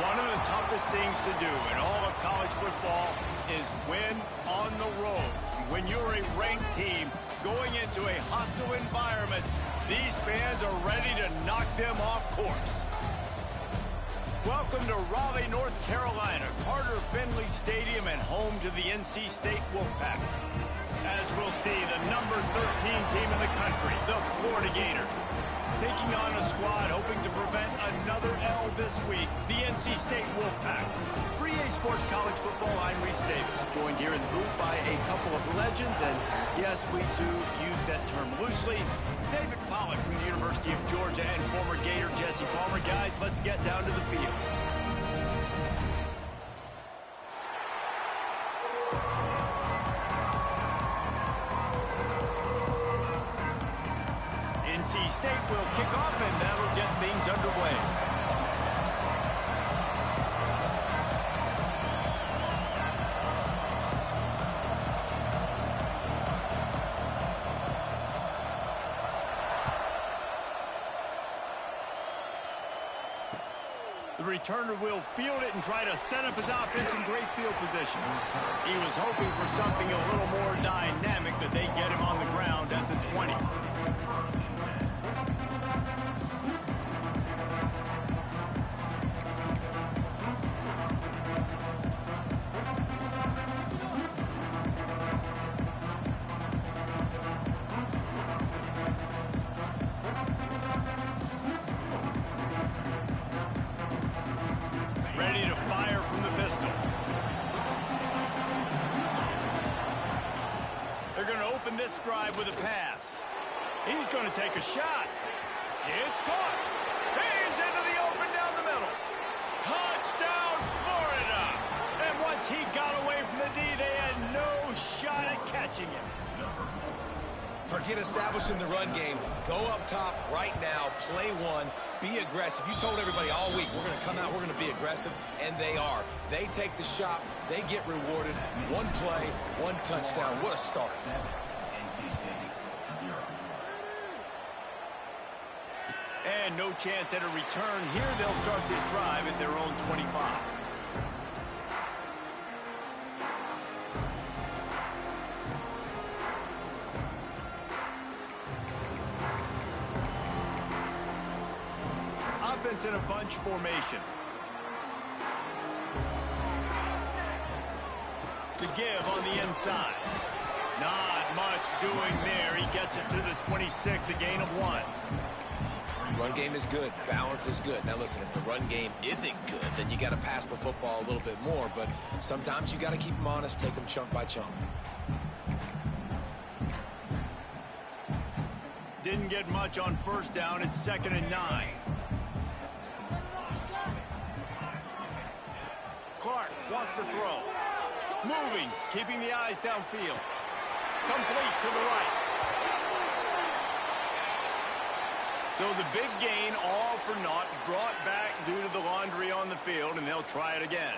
One of the toughest things to do in all of college football is win on the road. When you're a ranked team going into a hostile environment, these fans are ready to knock them off course. Welcome to Raleigh, North Carolina, Carter Finley Stadium, and home to the NC State Wolfpack. As we'll see, the number 13 team in the country, the Florida Gators, taking on a squad hoping to prevent another L this week, the NC State Wolfpack. For EA Sports College Football, I'm Reese Davis, joined here in the booth by a couple of legends, and yes, we do use that term loosely. David Pollack from the University of Georgia and former Gator Jesse Palmer. Guys, let's get down to the field. NC State will kick off, and that'll get things underway. The returner will field it and try to set up his offense in great field position. He was hoping for something a little more dynamic, but they get him on the ground at the 20. Ready to fire from the pistol. They're going to open this drive with a pass. He's going to take a shot. It's caught. He's into the open down the middle. Touchdown, Florida. And once he got away from the D, they had no shot at catching him. Forget establishing the run game. Go up top right now, play one, be aggressive. You told everybody all week, we're going to come out, we're going to be aggressive, and they are. They take the shot, they get rewarded. One play, one touchdown. What a start. And no chance at a return here. They'll start this drive at their own 25. Offense in a bunch formation. The give on the inside. Not much doing there. He gets it to the 26, a gain of 1. Run game is good. Balance is good. Now, listen, if the run game isn't good, then you got to pass the football a little bit more. But sometimes you got to keep them honest, take them chunk by chunk. Didn't get much on first down. It's 2nd and 9. Clark wants to throw. Moving, keeping the eyes downfield. Complete to the right. So the big gain, all for naught, brought back due to the laundry on the field, and they'll try it again.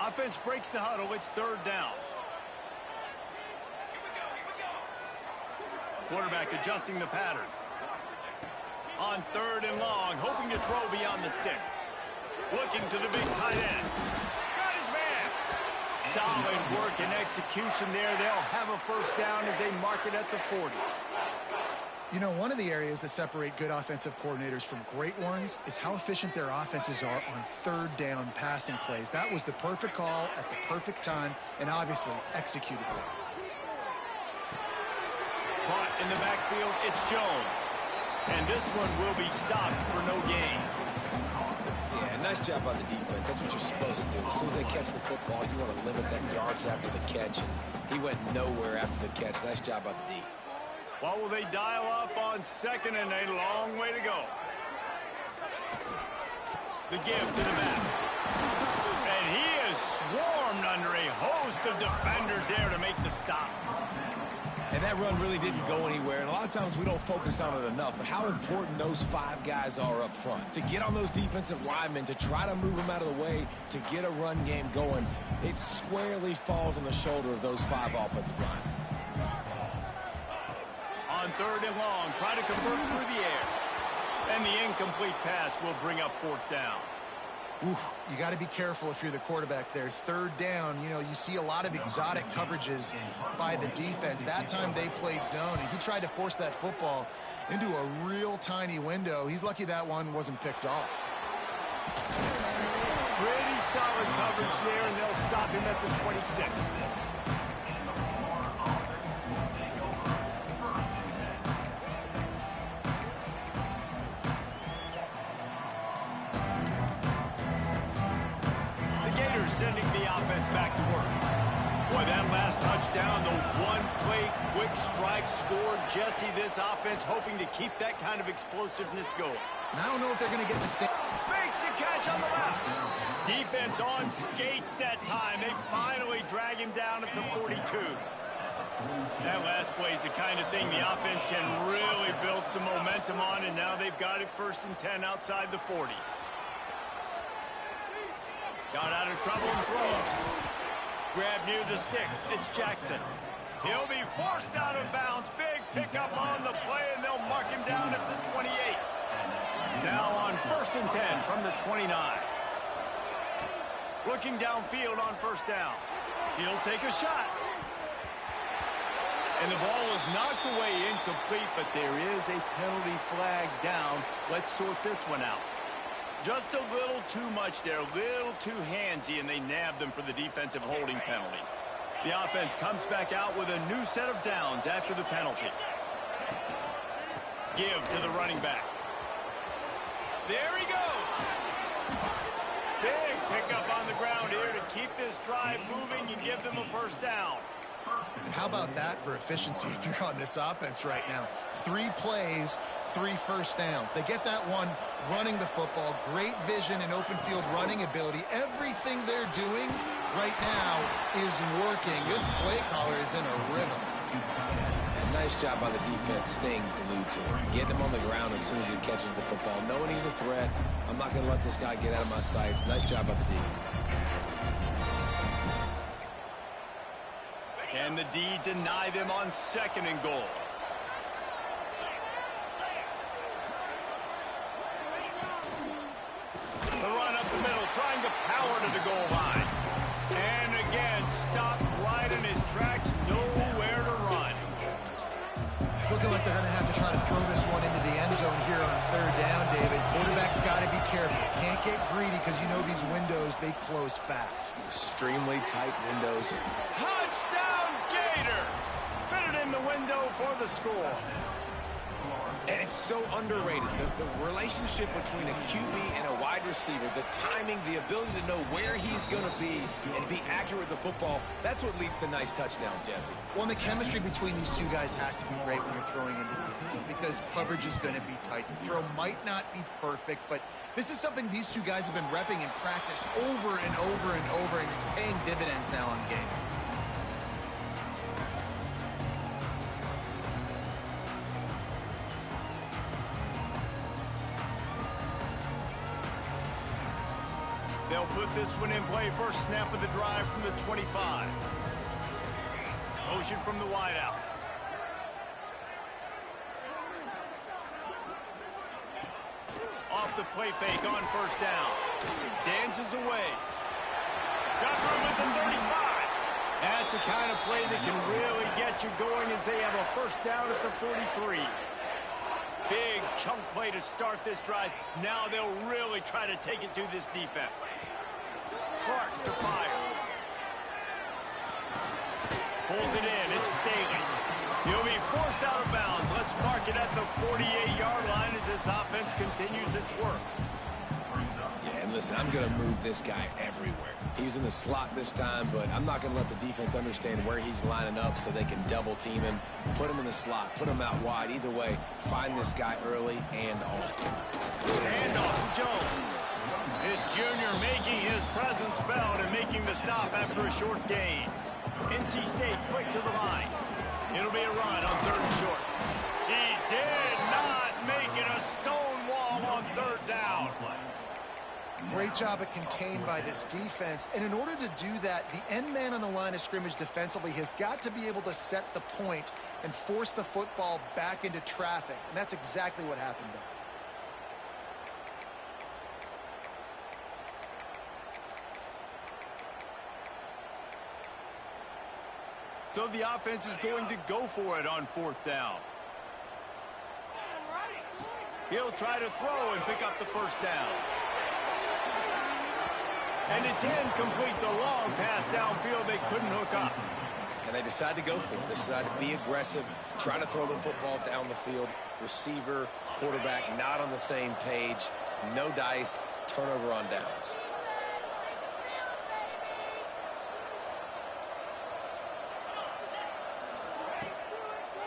Offense breaks the huddle. It's 3rd down. Quarterback adjusting the pattern. On 3rd and long, hoping to throw beyond the sticks. Looking to the big tight end. Got his man. Solid work and execution there. They'll have a first down as they mark it at the 40. You know, one of the areas that separate good offensive coordinators from great ones is how efficient their offenses are on 3rd down passing plays. That was the perfect call at the perfect time and obviously executed well. Caught in the backfield, it's Jones. And this one will be stopped for no gain. Yeah, nice job by the defense. That's what you're supposed to do. As soon as they catch the football, you want to limit that yards after the catch. And he went nowhere after the catch. Nice job by the D. What will they dial up on 2nd and a long way to go? The give to the back. And he is swarmed under a host of defenders there to make the stop. And that run really didn't go anywhere. And a lot of times we don't focus on it enough. But how important those 5 guys are up front. To get on those defensive linemen, to try to move them out of the way, to get a run game going, it squarely falls on the shoulder of those 5 offensive linemen. On 3rd and long, try to convert through the air. And the incomplete pass will bring up 4th down. You got to be careful if you're the quarterback there. Third down, you know, you see a lot of exotic coverages by the defense. That time they played zone, and he tried to force that football into a real tiny window. He's lucky that one wasn't picked off. Pretty solid coverage there, and they'll stop him at the 26. Sending the offense back to work. Boy, that last touchdown, the one-play quick strike scored. Jesse, this offense hoping to keep that kind of explosiveness going. And I don't know if they're going to get the same. Makes the catch on the left. Defense on skates that time. They finally drag him down at the 42. That last play is the kind of thing the offense can really build some momentum on, and now they've got it 1st and 10 outside the 40. Got out of trouble and throws. Grab near the sticks. It's Jackson. He'll be forced out of bounds. Big pickup on the play, and they'll mark him down at the 28. Now on 1st and 10 from the 29. Looking downfield on 1st down. He'll take a shot. And the ball was knocked away incomplete, but there is a penalty flag down. Let's sort this one out. Just a little too much there, a little too handsy, and they nabbed them for the defensive holding penalty. The offense comes back out with a new set of downs after the penalty. Give to the running back. There he goes. Big pickup on the ground here to keep this drive moving and give them a 1st down. How about that for efficiency if you're on this offense right now? 3 plays, 3 1st downs. They get that one running the football. Great vision and open field running ability. Everything they're doing right now is working. This play caller is in a rhythm. Nice job by the defense staying glued to him. Getting him on the ground as soon as he catches the football. Knowing he's a threat. I'm not going to let this guy get out of my sights. Nice job by the D. Can the D deny them on 2nd and goal? The run up the middle, trying to power to the goal line. And again, stopped right in his tracks, nowhere to run. It's looking like they're going to have to try to throw this one into the end zone here on 3rd down, David. Quarterback's got to be careful. Can't get greedy because you know these windows, they close fast. Extremely tight windows. Touchdown, Gators! Fitted in the window for the score. And it's so underrated. The relationship between a QB and a wide receiver, the timing, the ability to know where he's going to be and be accurate with the football, that's what leads to nice touchdowns, Jesse. Well, and the chemistry between these two guys has to be great when you're throwing into the end zone because coverage is going to be tight. The throw might not be perfect, but this is something these two guys have been repping in practice over and over and over, and it's paying dividends now on game. They'll put this one in play. 1st snap of the drive from the 25. Motion from the wideout. Off the play fake on 1st down. Dances away. Got room at the 35. That's the kind of play that can really get you going as they have a 1st down at the 43. Big chunk play to start this drive. Now they'll really try to take it to this defense. Clark to fire. Pulls it in. It's Staley. He'll be forced out of bounds. Let's mark it at the 48-yard line as this offense continues its work. Yeah, and listen, I'm going to move this guy everywhere. He's in the slot this time, but I'm not going to let the defense understand where he's lining up so they can double team him, put him in the slot, put him out wide. Either way, find this guy early and often. Hand off to Jones. This junior making his presence felt and making the stop after a short gain. NC State quick to the line. It'll be a run on 3rd and short. He did not make it a stone wall on 3rd down. Great job at contained by this defense. And in order to do that, the end man on the line of scrimmage defensively has got to be able to set the point and force the football back into traffic. And that's exactly what happened there. So the offense is going to go for it on 4th down. He'll try to throw and pick up the 1st down. And it's incomplete. The long pass downfield they couldn't hook up. And they decide to go for it. They decide to be aggressive, try to throw the football down the field. Receiver, quarterback not on the same page. No dice, turnover on downs.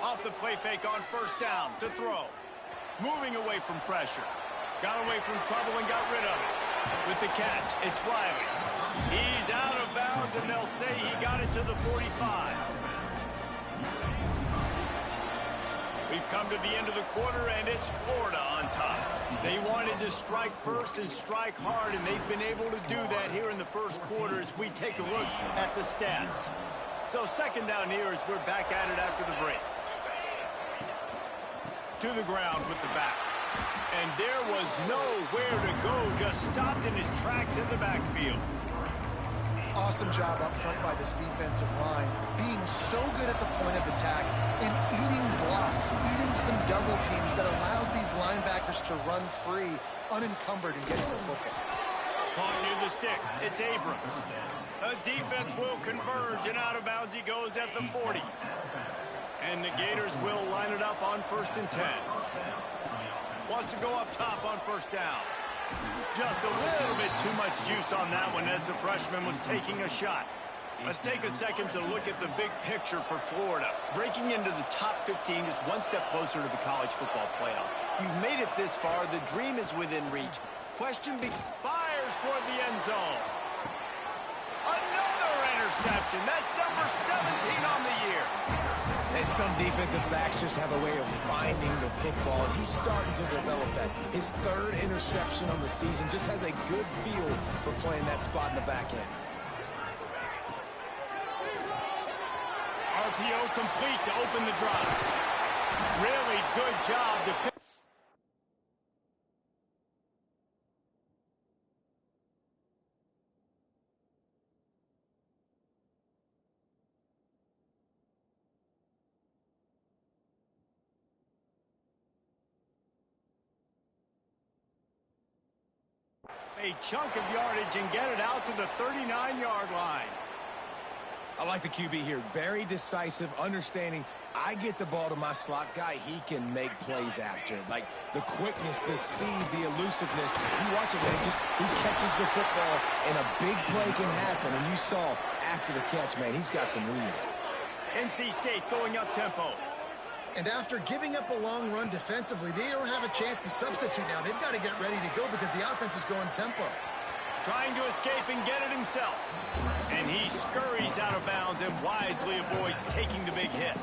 Off the play fake on 1st down to throw. Moving away from pressure. Got away from trouble and got rid of it. With the catch, it's Riley. He's out of bounds, and they'll say he got it to the 45. We've come to the end of the quarter, and it's Florida on top. They wanted to strike first and strike hard, and they've been able to do that here in the first quarter as we take a look at the stats. So 2nd down here as we're back at it after the break. To the ground with the back. And there was nowhere to go, just stopped in his tracks in the backfield. Awesome job up front by this defensive line, being so good at the point of attack and eating blocks, eating some double teams that allows these linebackers to run free, unencumbered, and get to the football. Caught near the sticks. It's Abrams. The defense will converge, and out of bounds he goes at the 40. And the Gators will line it up on 1st and 10. Wants to go up top on 1st down. Just a little bit too much juice on that one as the freshman was taking a shot. Let's take a second to look at the big picture for Florida. Breaking into the top 15 is one step closer to the college football playoff. You've made it this far. The dream is within reach. Question fires toward the end zone. Another interception. That's number 17 on the year. And some defensive backs just have a way of finding the football. He's starting to develop that. His 3rd interception on the season, just has a good feel for playing that spot in the back end. RPO complete to open the drive. Really good job to pick. A chunk of yardage and get it out to the 39-yard line. I like the QB here. Very decisive, understanding I get the ball to my slot guy, he can make plays after. Like the quickness, the speed, the elusiveness. You watch it, man, he catches the football and a big play can happen. And you saw after the catch, man, he's got some wheels. NC State going up tempo. And after giving up a long run defensively, they don't have a chance to substitute now. They've got to get ready to go because the offense is going tempo. Trying to escape and get it himself. And he scurries out of bounds and wisely avoids taking the big hit.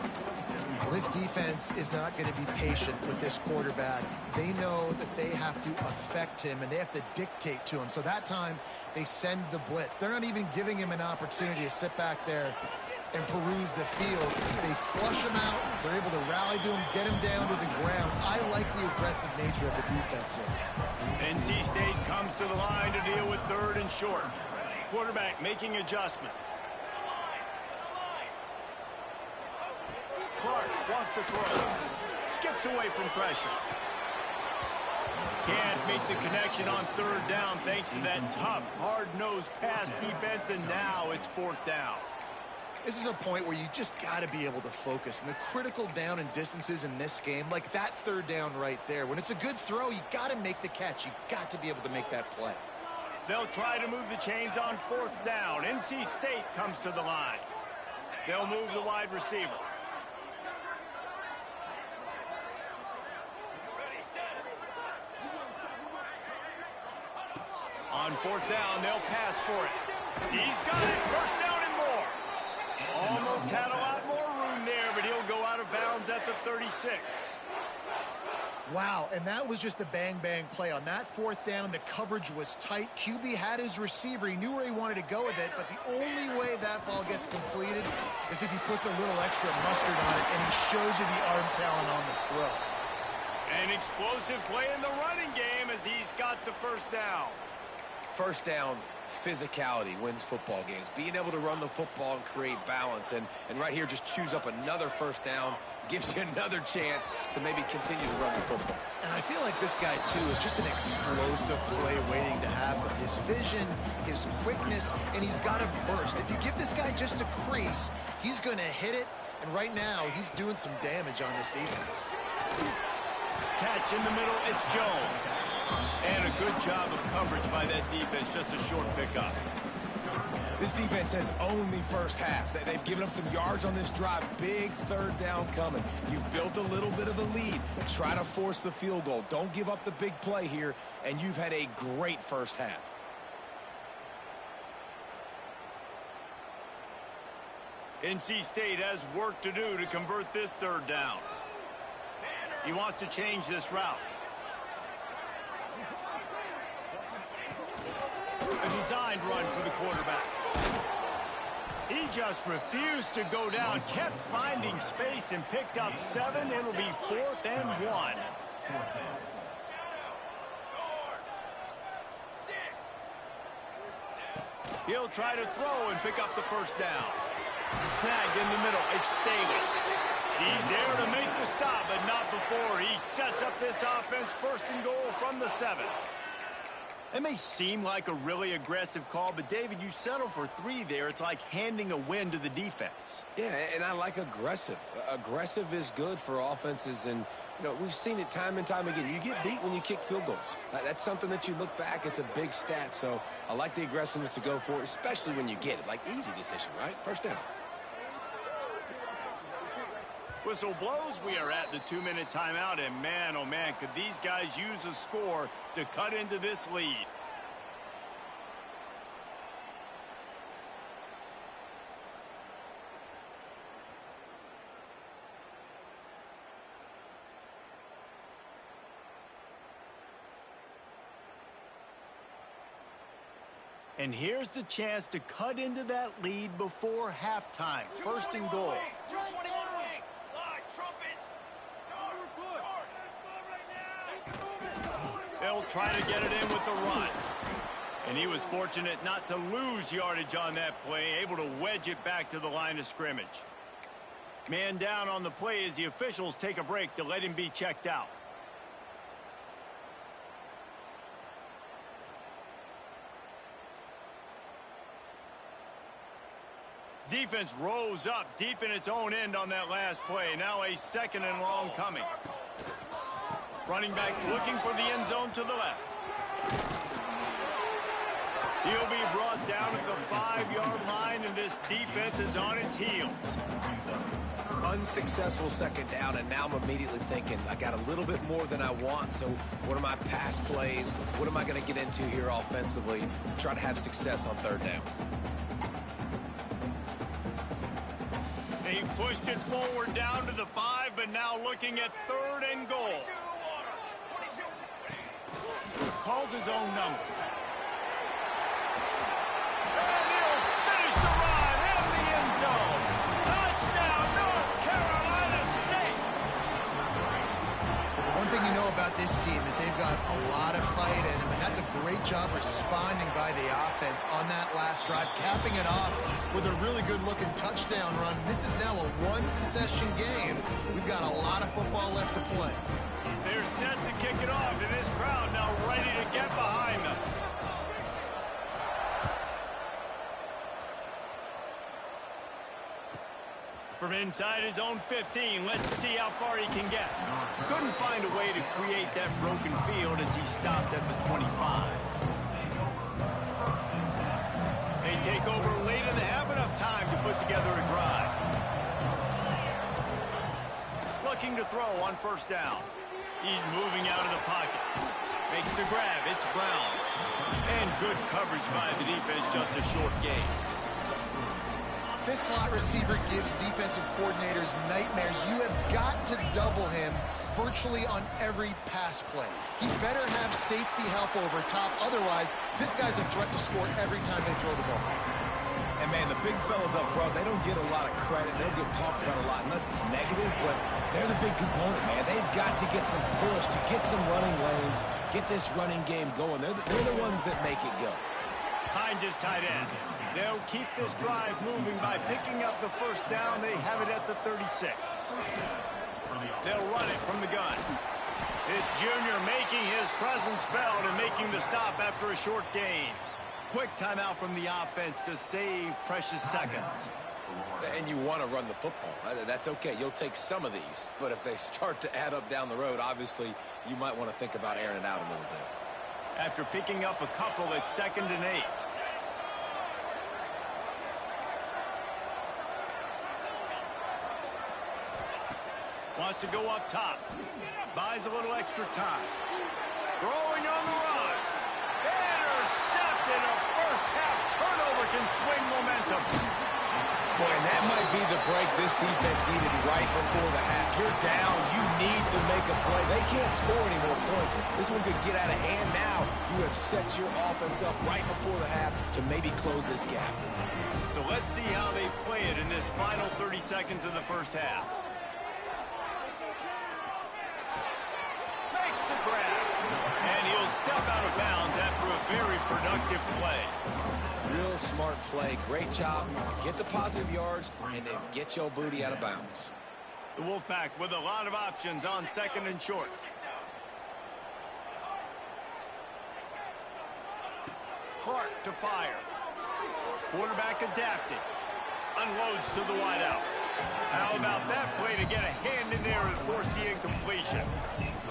Well, this defense is not going to be patient with this quarterback. They know that they have to affect him and they have to dictate to him. So that time, they send the blitz. They're not even giving him an opportunity to sit back there and peruse the field. They flush him out. They're able to rally to him, get him down to the ground. I like the aggressive nature of the defense here. NC State comes to the line to deal with 3rd and short. Quarterback making adjustments. Clark wants to throw. Skips away from pressure. Can't make the connection on 3rd down thanks to that tough, hard-nosed pass defense, and now it's 4th down. This is a point where you just got to be able to focus. And the critical down and distances in this game, like that 3rd down right there, when it's a good throw, you got to make the catch. You've got to be able to make that play. They'll try to move the chains on 4th down. NC State comes to the line. They'll move the wide receiver. On 4th down, they'll pass for it. He's got it. 1st down and more. Almost had a lot more room there, but he'll go out of bounds at the 36. Wow, and that was just a bang-bang play. On that 4th down, the coverage was tight. QB had his receiver. He knew where he wanted to go with it, but the only way that ball gets completed is if he puts a little extra mustard on it, and he shows you the arm talent on the throw. An explosive play in the running game as he's got the 1st down. 1st down, physicality wins football games. Being able to run the football and create balance. And right here, just choose up another first down, gives you another chance to maybe continue to run the football. And I feel like this guy, too, is just an explosive play waiting to happen. His vision, his quickness, and he's got a burst. If you give this guy just a crease, he's going to hit it. And right now, he's doing some damage on this defense. Catch in the middle, it's Jones. And a good job of coverage by that defense, just a short pickup. This defense has only first half. They've given up some yards on this drive. Big third down coming. You've built a little bit of a lead. Try to force the field goal. Don't give up the big play here, and you've had a great first half. NC State has work to do to convert this third down. He wants to change this route. A designed run for the quarterback. He just refused to go down, kept finding space and picked up 7. It'll be 4th and 1. He'll try to throw and pick up the first down. Snagged in the middle. It's Staley. He's there to make the stop, but not before he sets up this offense. 1st and goal from the 7. It may seem like a really aggressive call, but, David, you settle for 3 there. It's like handing a win to the defense. Yeah, and I like aggressive. Aggressive is good for offenses, and, you know, we've seen it time and time again. You get beat when you kick field goals. That's something that you look back, it's a big stat, so I like the aggressiveness to go for it, especially when you get it. Like, easy decision, right? First down. Whistle blows. We are at the 2-minute timeout, and man, oh man, could these guys use a score to cut into this lead. And here's the chance to cut into that lead before halftime. 1st and goal. They'll try to get it in with the run. And he was fortunate not to lose yardage on that play, able to wedge it back to the line of scrimmage. Man down on the play as the officials take a break to let him be checked out. Defense rose up deep in its own end on that last play. Now a 2nd and long coming. Running back looking for the end zone to the left. He'll be brought down at the 5-yard line, and this defense is on its heels. Unsuccessful 2nd down, and now I'm immediately thinking, I got a little bit more than I want, so what are my pass plays? What am I going to get into here offensively to try to have success on 3rd down? They pushed it forward down to the 5, but now looking at 3rd and goal. Calls his own number. And he'll finish the run in the end zone. Touchdown, North Carolina State. One thing you know about this team is they've got a lot of fight in them, and that's a great job responding by the offense on that last drive, capping it off with a really good-looking touchdown run. This is now a 1-possession game. We've got a lot of football left to play. They're set to kick it off, and this crowd now ready to get behind them. From inside his own 15, let's see how far he can get. Couldn't find a way to create that broken field as he stopped at the 25. They take over late in the half, enough time to put together a drive. Looking to throw on 1st down. He's moving out of the pocket. Makes the grab. It's Brown. And good coverage by the defense. Just a short gain. This slot receiver gives defensive coordinators nightmares. You have got to double him virtually on every pass play. He better have safety help over top. Otherwise, this guy's a threat to score every time they throw the ball. And, man, the big fellas up front, they don't get a lot of credit. They don't get talked about a lot unless it's negative, but they're the big component, man. They've got to get some push, to get some running lanes, get this running game going. They're the ones that make it go. Finds his tight end. They'll keep this drive moving by picking up the first down. They have it at the 36. They'll run it from the gun. This junior making his presence felt and making the stop after a short gain. Quick timeout from the offense to save precious seconds. And you want to run the football. That's okay. You'll take some of these. But if they start to add up down the road, obviously, you might want to think about airing it out a little bit. After picking up a couple, it's 2nd and 8. Wants to go up top. Buys a little extra time. Throwing on the run. Intercepted. A first-half turnover can swing momentum. Boy, and that might be the break this defense needed right before the half. You're down. You need to make a play. They can't score any more points. This one could get out of hand now. You have set your offense up right before the half to maybe close this gap. So let's see how they play it in this final 30 seconds of the first half. Makes the grab. And he'll step out of bounds after a very productive play. Real smart play. Great job. Get the positive yards and then get your booty out of bounds. The Wolfpack with a lot of options on 2nd and short. Clark to fire. Quarterback adapted. Unloads to the wideout. How about that play to get a hand in there and force the incompletion?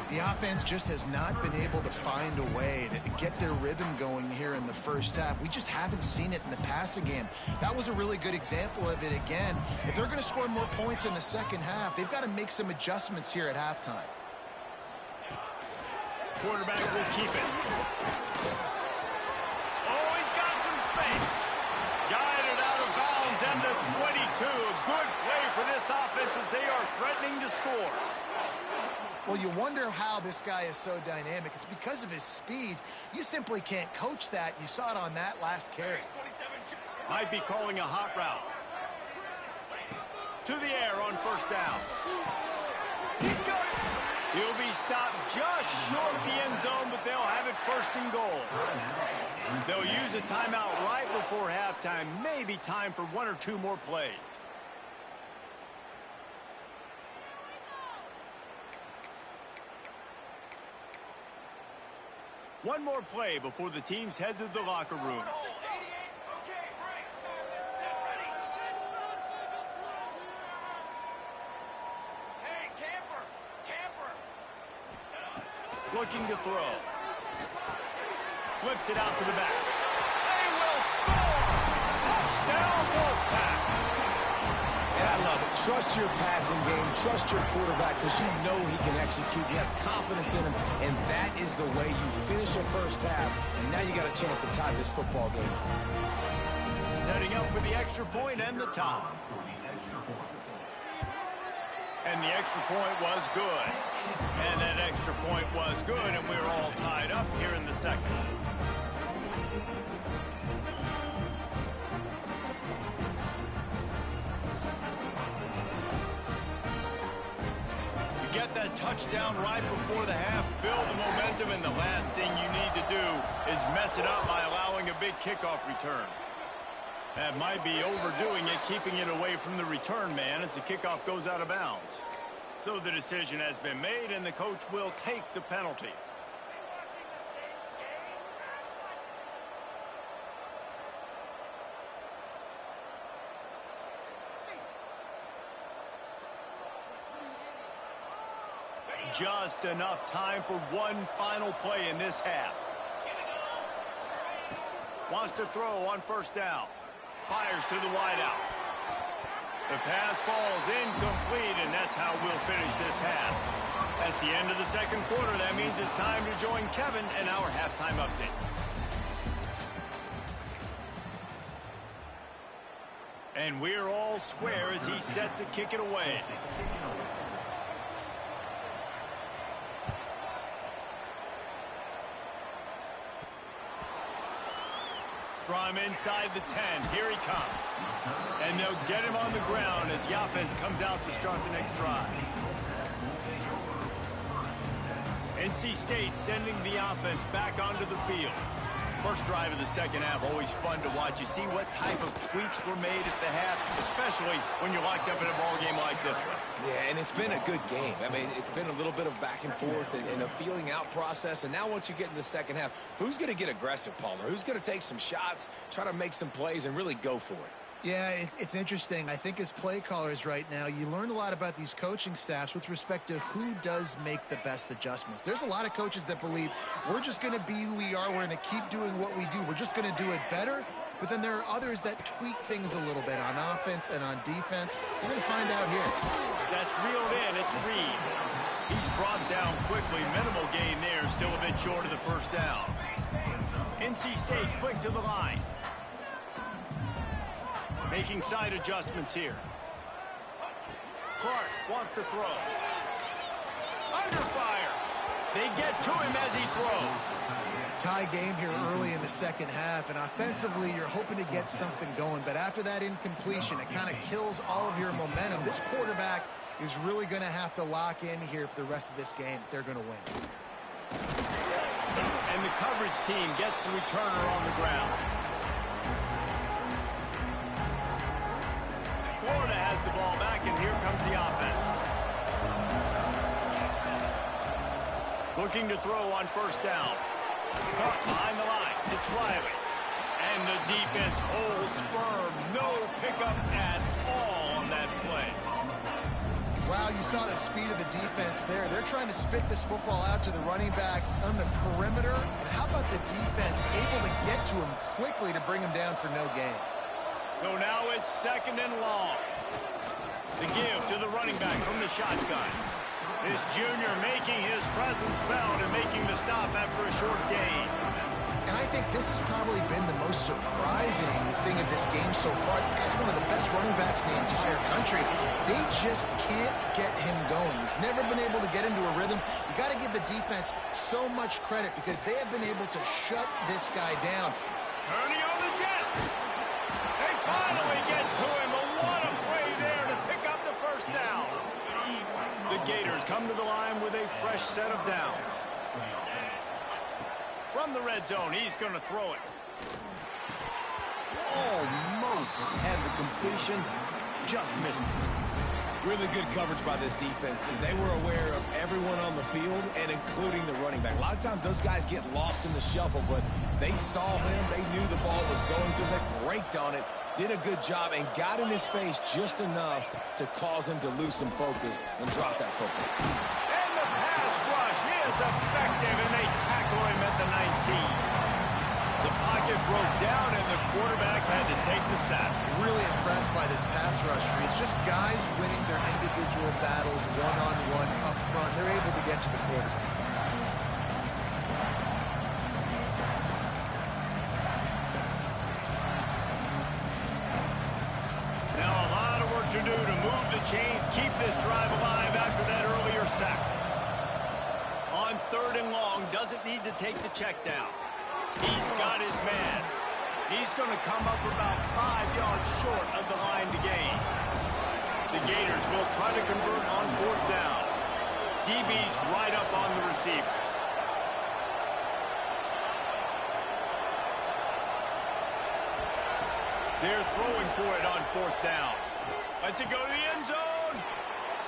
The offense just has not been able to find a way to get their rhythm going here in the first half. We just haven't seen it in the passing game. That was a really good example of it again. If they're going to score more points in the second half, they've got to make some adjustments here at halftime. Quarterback will keep it. Oh, he's got some space. Guided out of bounds and the 22. A good play for this offense as they are threatening to score. Well, you wonder how this guy is so dynamic. It's because of his speed. You simply can't coach that. You saw it on that last carry. Might be calling a hot route. To the air on first down. He's got it. He'll be stopped just short of the end zone, but they'll have it 1st and goal. They'll use a timeout right before halftime. Maybe time for 1 or 2 more plays. One more play before the teams head to the locker rooms. Looking to throw. Flips it out to the back. They will score! Touchdown, Wolfpack! And I love it. Trust your passing game. Trust your quarterback because you know he can execute. You have confidence in him, and that is the way you finish a first half. And now you got a chance to tie this football game. Setting up for the extra point and the tie. And the extra point was good. And that extra point was good, and we're all tied up here in the second. You get that touchdown right before the half, build the momentum, and the last thing you need to do is mess it up by allowing a big kickoff return. That might be overdoing it, keeping it away from the return man as the kickoff goes out of bounds. So the decision has been made, and the coach will take the penalty. Just enough time for one final play in this half. Wants to throw on first down. Fires to the wideout. The pass falls incomplete, and that's how we'll finish this half. That's the end of the second quarter. That means it's time to join Kevin and our halftime update. And we're all square as he's set to kick it away. From inside the 10, here he comes. And they'll get him on the ground as the offense comes out to start the next drive. NC State sending the offense back onto the field. First drive of the second half, always fun to watch. You see what type of tweaks were made at the half, especially when you're locked up in a ball game like this one. Yeah, and it's been a good game. I mean, it's been a little bit of back and forth and a feeling out process. And now once you get in the second half, who's going to get aggressive, Palmer? Who's going to take some shots, try to make some plays, and really go for it? Yeah, it's interesting. I think as play callers right now, you learn a lot about these coaching staffs with respect to who does make the best adjustments. There's a lot of coaches that believe we're just going to be who we are. We're going to keep doing what we do. We're just going to do it better. But then there are others that tweak things a little bit on offense and on defense. We're going to find out here. That's reeled in. It's Reed. He's brought down quickly. Minimal gain there. Still a bit short of the first down. NC State quick to the line. Making side adjustments here. Clark wants to throw. Under fire. They get to him as he throws. Tie game here early in the second half, and offensively you're hoping to get something going, but after that incompletion, it kind of kills all of your momentum. This quarterback is really going to have to lock in here for the rest of this game if they're going to win. And the coverage team gets the returner on the ground. Florida has the ball back, and here comes the offense. Looking to throw on first down. Caught behind the line. It's Riley. And the defense holds firm. No pickup at all on that play. Wow, you saw the speed of the defense there. They're trying to spit this football out to the running back on the perimeter. And how about the defense able to get to him quickly to bring him down for no gain? So now it's second and long. The give to the running back from the shotgun. This junior making his presence felt and making the stop after a short gain. And I think this has probably been the most surprising thing of this game so far. This guy's one of the best running backs in the entire country. They just can't get him going. He's never been able to get into a rhythm. You got to give the defense so much credit because they have been able to shut this guy down. Turning on the Jets. They finally get to him. What a play there to pick up the first down. The Gators come to the line with a fresh set of downs. From the red zone, he's going to throw it. Almost had the completion, just missed it. Really good coverage by this defense. They were aware of everyone on the field and including the running back. A lot of times those guys get lost in the shuffle, but they saw him. They knew the ball was going to them. They braked on it, did a good job, and got in his face just enough to cause him to lose some focus and drop that football. And the pass rush is effective, and they tackle him at the 19. The pocket broke down, and the quarterback had to take the sack. Really impressed by this pass rush. It's just guys winning their individual battles one-on-one up front. They're able to get to the quarterback. Now a lot of work to do to move the chains, keep this drive alive after that earlier sack. On third and long, doesn't need to take the check down. He's got his man. He's going to come up about 5 yards short of the line to gain. The Gators will try to convert on fourth down. DB's right up on the receivers. They're throwing for it on fourth down. Let's it go to the end zone.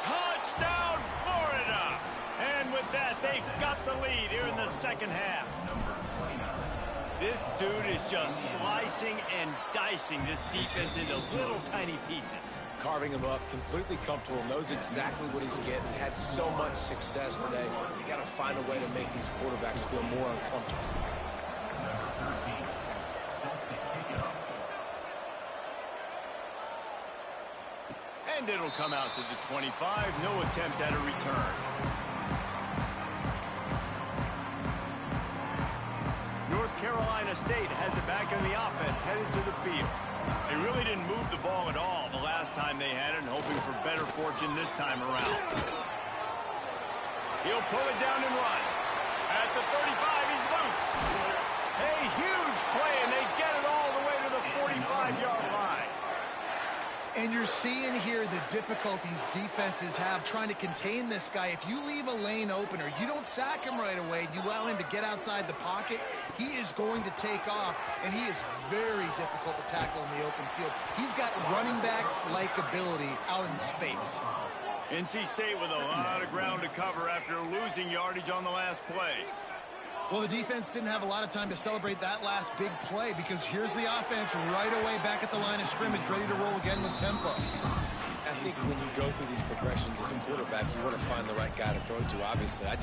Touchdown, Florida. And with that, they've got the lead here in the second half. This dude is just slicing and dicing this defense into little tiny pieces. Carving him up, completely comfortable, knows exactly what he's getting, had so much success today. You got to find a way to make these quarterbacks feel more uncomfortable. And it'll come out to the 25. No attempt at a return. North Carolina State has it back in the offense, headed to the field. They really didn't move the ball at all the last time they had it, and hoping for better fortune this time around. He'll pull it down and run. At the 35, he's loose. A huge play, and they get it all the way to the 45-yard line. And you're seeing here the difficulties defenses have trying to contain this guy. If you leave a lane open or you don't sack him right away, you allow him to get outside the pocket, he is going to take off, and he is very difficult to tackle in the open field. He's got running back-like ability out in space. NC State with a lot of ground to cover after losing yardage on the last play. Well, the defense didn't have a lot of time to celebrate that last big play because here's the offense right away back at the line of scrimmage, ready to roll again with tempo. I think when you go through these progressions as a quarterback, you want to find the right guy to throw to, obviously. I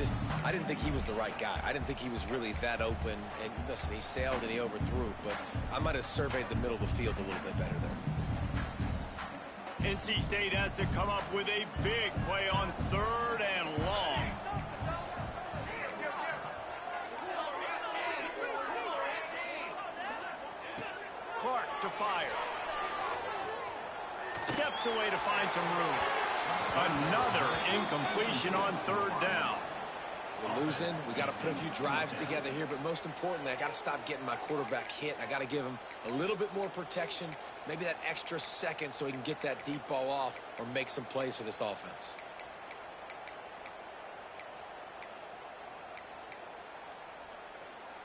didn't think he was the right guy. I didn't think he was really that open. And listen, he sailed and he overthrew, but I might have surveyed the middle of the field a little bit better there. NC State has to come up with a big play on 3rd and long. Clark to fire. Steps away to find some room. Another incompletion on 3rd down. We're losing. We got to put a few drives together here, but most importantly, I got to stop getting my quarterback hit. I got to give him a little bit more protection, maybe that extra second so he can get that deep ball off or make some plays for this offense.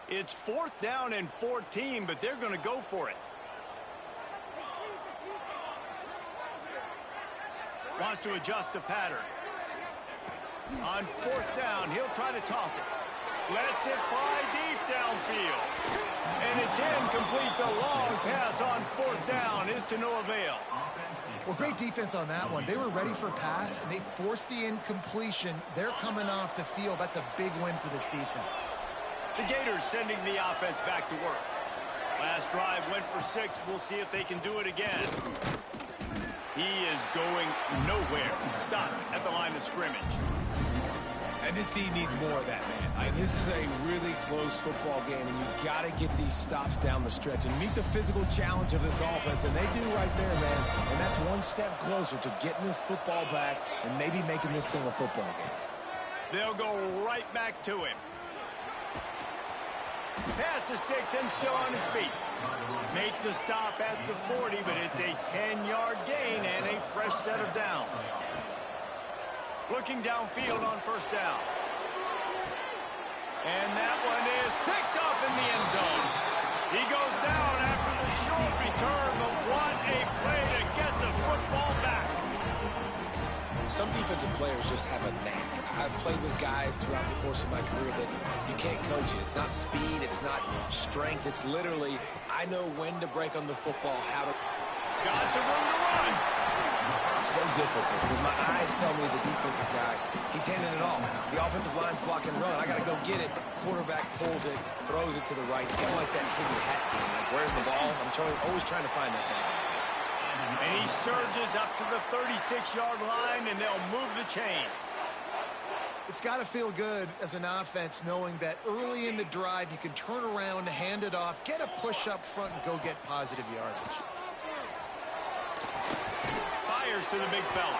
It's 4th down and 14, but they're going to go for it. Wants to adjust the pattern. On 4th down, he'll try to toss it. Lets it fly deep downfield. And it's incomplete. The long pass on 4th down is to no avail. Well, great defense on that one. They were ready for pass, and they forced the incompletion. They're coming off the field. That's a big win for this defense. The Gators sending the offense back to work. Last drive went for 6. We'll see if they can do it again. He is going nowhere. Stopped at the line of scrimmage. And this team needs more of that, man. This is a really close football game, and you've got to get these stops down the stretch and meet the physical challenge of this offense, and they do right there, man. And that's one step closer to getting this football back and maybe making this thing a football game. They'll go right back to him. Pass the sticks and still on his feet. Make the stop at the 40, but it's a 10-yard gain and a fresh set of downs. Looking downfield on 1st down. And that one is picked up in the end zone. He goes down after the short return, but what a play to get the football back. Some defensive players just have a knack. I've played with guys throughout the course of my career that you can't coach it. It's not speed, it's not strength. It's literally, I know when to break on the football, how to... Got some room to run. So difficult because my eyes tell me as a defensive guy, he's handing it off. The offensive line's blocking run. I got to go get it. Quarterback pulls it, throws it to the right. It's kind of like that hidden hat game. Like, where's the ball? I'm always trying to find that guy. And he surges up to the 36-yard line, and they'll move the chains. It's got to feel good as an offense knowing that early in the drive you can turn around, hand it off, get a push up front, and go get positive yardage. Fires to the big fella.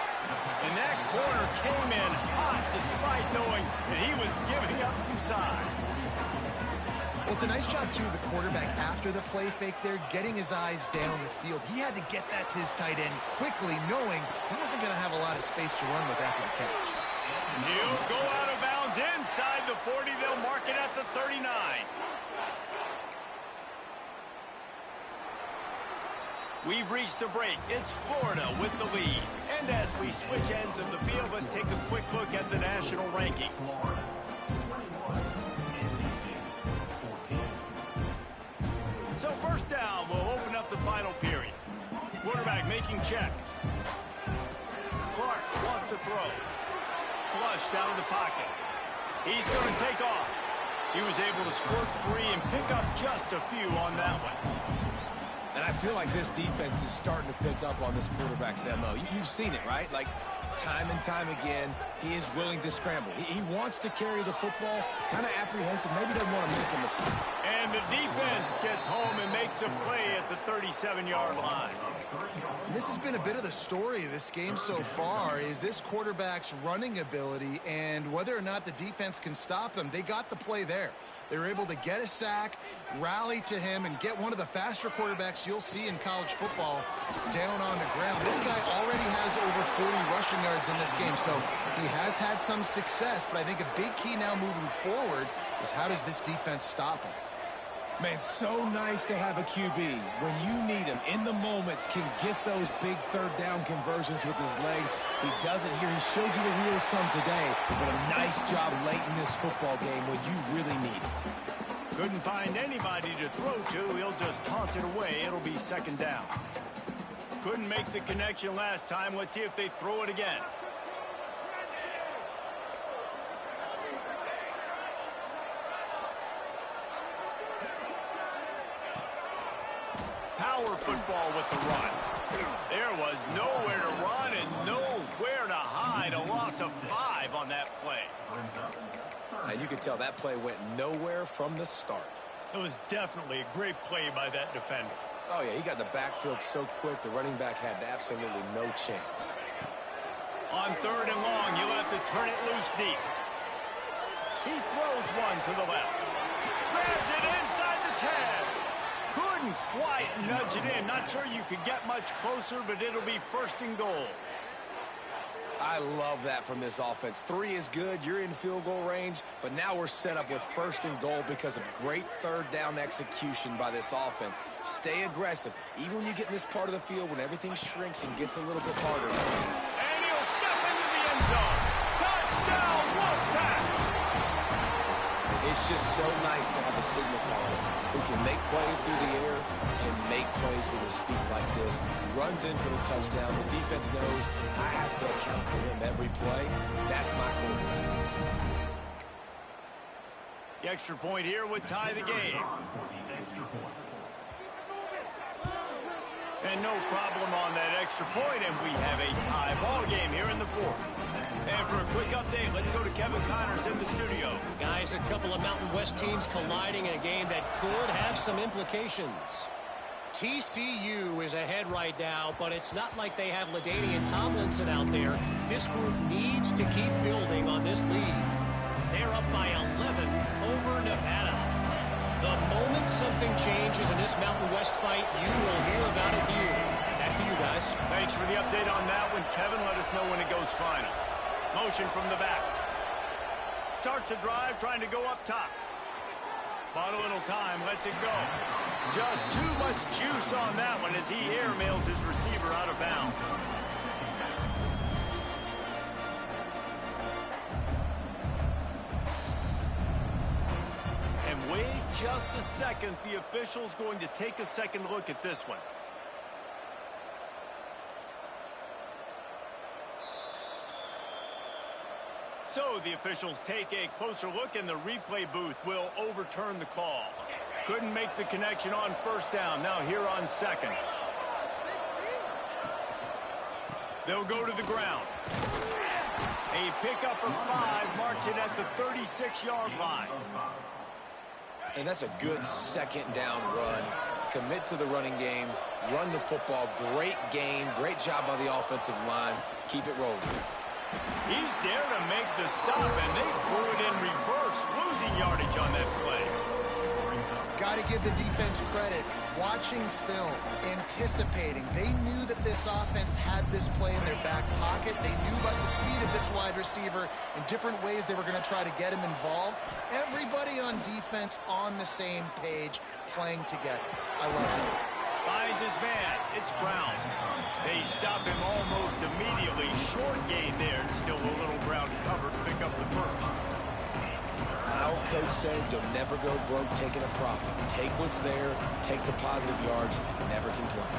And that corner came in hot despite knowing that he was giving up some size. Well, it's a nice job, too, of the quarterback after the play fake there, getting his eyes down the field. He had to get that to his tight end quickly, knowing he wasn't going to have a lot of space to run with after the catch. He'll go out of bounds inside the 40. They'll mark it at the 39. We've reached the break. It's Florida with the lead. And as we switch ends of the field, let's take a quick look at the national rankings. So 1st down, we'll open up the final period. Quarterback making checks. Clark wants to throw. Flushed out of the pocket. He's going to take off. He was able to squirt free and pick up just a few on that one. And I feel like this defense is starting to pick up on this quarterback's MO. You've seen it, right? Like, time and time again, he is willing to scramble. He wants to carry the football, kind of apprehensive, maybe doesn't want to make a mistake. And the defense gets home and makes a play at the 37-yard line. And this has been a bit of the story of this game so far, is this quarterback's running ability and whether or not the defense can stop them. They got the play there. They were able to get a sack, rally to him, and get one of the faster quarterbacks you'll see in college football down on the ground. This guy already has over 40 rushing yards in this game, so he has had some success, but I think a big key now moving forward is how does this defense stop him? Man, so nice to have a QB. When you need him, in the moments, can get those big third down conversions with his legs. He does it here. He showed you the real some today, but a nice job late in this football game when you really need it. Couldn't find anybody to throw to. He'll just toss it away. It'll be second down. Couldn't make the connection last time. Let's see if they throw it again. Power football with the run. There was nowhere to run and nowhere to hide. A loss of 5 on that play. And you can tell that play went nowhere from the start. It was definitely a great play by that defender. Oh, yeah, he got in the backfield so quick, the running back had absolutely no chance. On third and long, you'll have to turn it loose deep. He throws one to the left. Grabs it inside the 10. Couldn't quite nudge it in. Not sure you could get much closer, but it'll be first and goal. I love that from this offense. 3 is good. You're in field goal range, but now we're set up with first and goal because of great third down execution by this offense. Stay aggressive. Even when you get in this part of the field when everything shrinks and gets a little bit harder. And he'll step into the end zone. Touchdown, Wolfpack! It's just so nice to have a signal caller who can make plays through the air and make plays with his feet like this. Runs in for the touchdown. The defense knows I have to account for him every play. That's my quarterback. The extra point here would tie the game. And no problem on that extra point, and we have a tie ball game here in the fourth. And for a quick update, let's go to Kevin Connors in the studio. Guys, a couple of Mountain West teams colliding in a game that could have some implications. TCU is ahead right now, but it's not like they have LaDainian Tomlinson out there. This group needs to keep building on this lead. They're up by 11 over Nevada. The moment something changes in this Mountain West fight, you will hear about it here. Back to you guys. Thanks for the update on that one, Kevin. Let us know when it goes final. Motion from the back. Starts the drive, trying to go up top. Bought a little time, lets it go. Just too much juice on that one as he airmails his receiver out of bounds. And wait just a second. The official's going to take a second look at this one. So the officials take a closer look, and the replay booth will overturn the call. Couldn't make the connection on first down. Now here on second. They'll go to the ground. A pickup of 5 marks it at the 36-yard line. And that's a good second down run. Commit to the running game. Run the football. Great gain. Great job by the offensive line. Keep it rolling. He's there to make the stop, and they threw it in reverse, losing yardage on that play. Got to give the defense credit. Watching film, anticipating. They knew that this offense had this play in their back pocket. They knew about the speed of this wide receiver in different ways they were going to try to get him involved. Everybody on defense on the same page, playing together. I love it. Finds his man. It's Brown. They stop him almost immediately. Short gain there, and still a little ground to cover to pick up the first. Our coach said you'll never go broke taking a profit. Take what's there, take the positive yards, and never complain.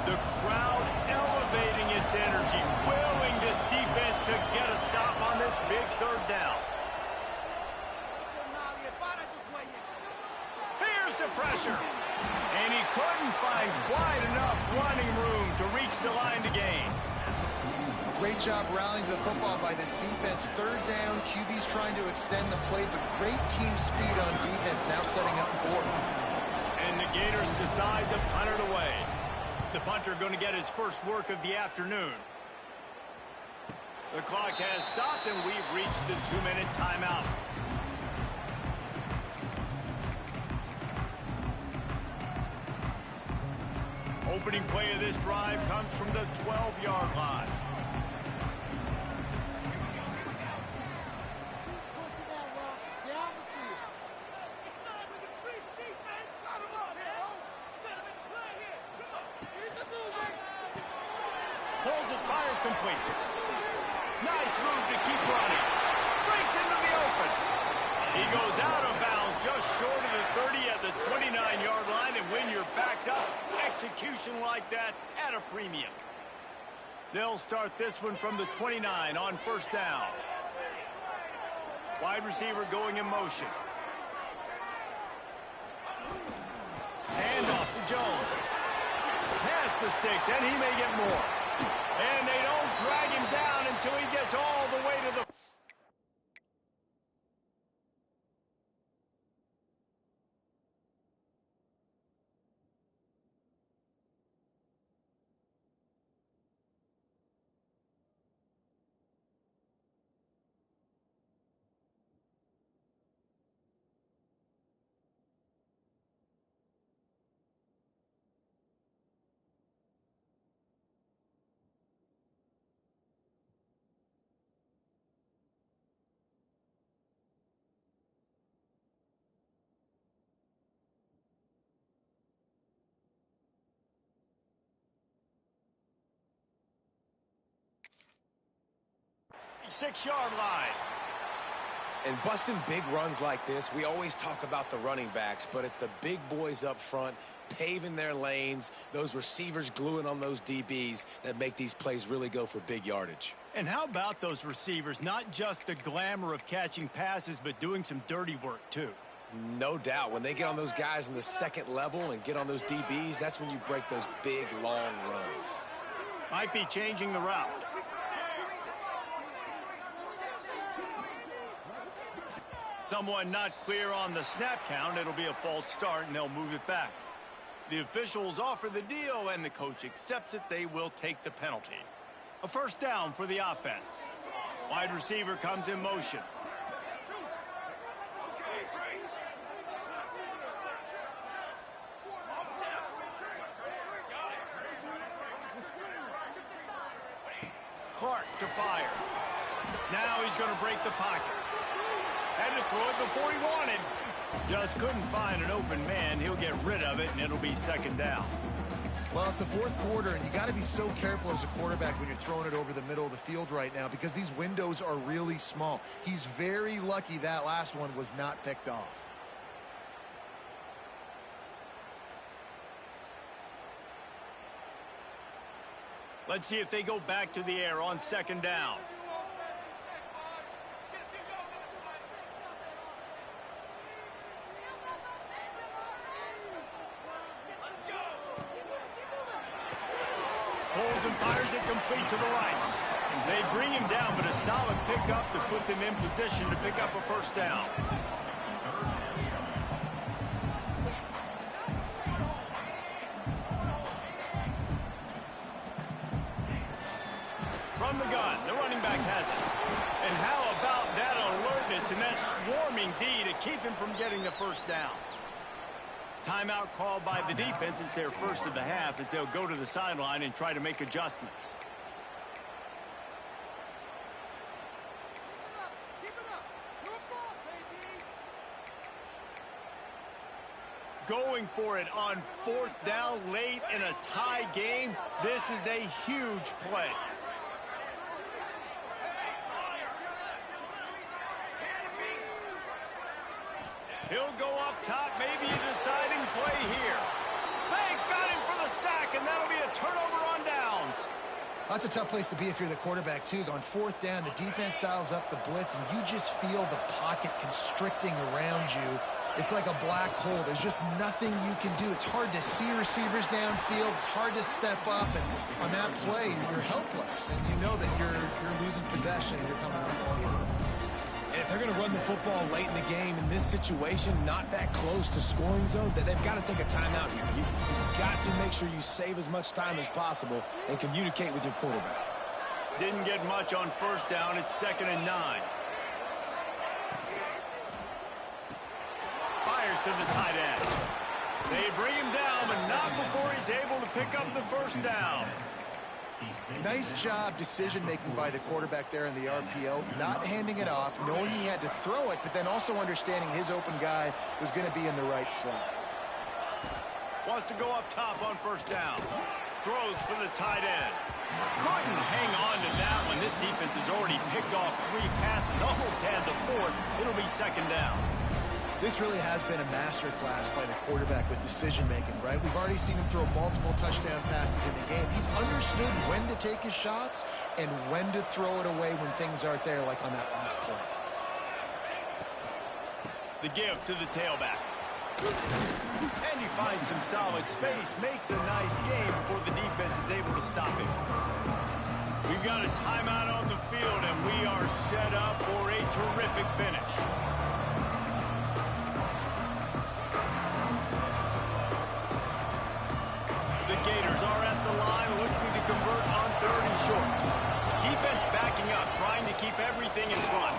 The crowd elevating its energy, willing this defense to get a stop on this big third down. Here's the pressure. And he couldn't find quite enough running room to reach the line to gain. Great job rallying the football by this defense. Third down, QB's trying to extend the play, but great team speed on defense, now setting up fourth. And the Gators decide to punt it away. The punter going to get his first work of the afternoon. The clock has stopped, and we've reached the 2-minute timeout. opening play of this drive comes from the 12-yard line. Pulls it, fired complete. Nice move to keep running. Breaks into the open. He goes out of bounds just short of the 30 at the 29-yard line, and when you're backed up, execution like that at a premium. They'll start this one from the 29 on first down. Wide receiver going in motion. Hand off to Jones. Past the sticks, and he may get more. And they don't drag him down until he gets all the way to the... Six-yard line. And busting big runs like this, we always talk about the running backs, but it's the big boys up front paving their lanes, those receivers gluing on those DBs that make these plays really go for big yardage. And how about those receivers? Not just the glamour of catching passes, but doing some dirty work, too. No doubt. When they get on those guys in the second level and get on those DBs, that's when you break those big, long runs. Might be changing the route. Someone not clear on the snap count. It'll be a false start, and they'll move it back. The officials offer the deal, and the coach accepts it. They will take the penalty. A first down for the offense. Wide receiver comes in motion. Clark to fire. Now he's going to break the pocket. Had to throw it before he wanted. Just couldn't find an open man. He'll get rid of it, and it'll be second down. Well, it's the fourth quarter, and you got to be so careful as a quarterback when you're throwing it over the middle of the field right now because these windows are really small. He's very lucky that last one was not picked off. Let's see if they go back to the air on second down. Pulls and fires it complete to the right. They bring him down, but a solid pickup to put them in position to pick up a first down. From the gun, the running back has it. And how about that alertness and that swarming D to keep him from getting the first down? Timeout called by the defense. It's their first of the half as they'll go to the sideline and try to make adjustments. Going for it on fourth down late in a tie game. This is a huge play. He'll go up top, maybe a deciding play here. They got him for the sack, and that'll be a turnover on downs. That's a tough place to be if you're the quarterback, too. On fourth down, the defense dials up the blitz, and you just feel the pocket constricting around you. It's like a black hole. There's just nothing you can do. It's hard to see receivers downfield. It's hard to step up, and on that play, you're helpless, and you know that you're losing possession, and you're coming off the field. And if they're going to run the football late in the game in this situation, not that close to scoring zone, they've got to take a timeout here. You've got to make sure you save as much time as possible and communicate with your quarterback. Didn't get much on first down. It's 2nd and 9. Fires to the tight end. They bring him down, but not before he's able to pick up the first down. Nice job decision-making by the quarterback there in the RPO, not handing it off, knowing he had to throw it, but then also understanding his open guy was going to be in the right flat. Wants to go up top on first down. Throws for the tight end. Couldn't hang on to that one. This defense has already picked off 3 passes, almost had the 4th. It'll be second down. This really has been a masterclass by the quarterback with decision-making, right? We've already seen him throw multiple touchdown passes in the game. He's understood when to take his shots and when to throw it away when things aren't there, like on that last play. The give to the tailback. And he finds some solid space, makes a nice game before the defense is able to stop him. We've got a timeout on the field, and we are set up for a terrific finish. The Gators are at the line looking to convert on 3rd and short. Defense backing up, trying to keep everything in front.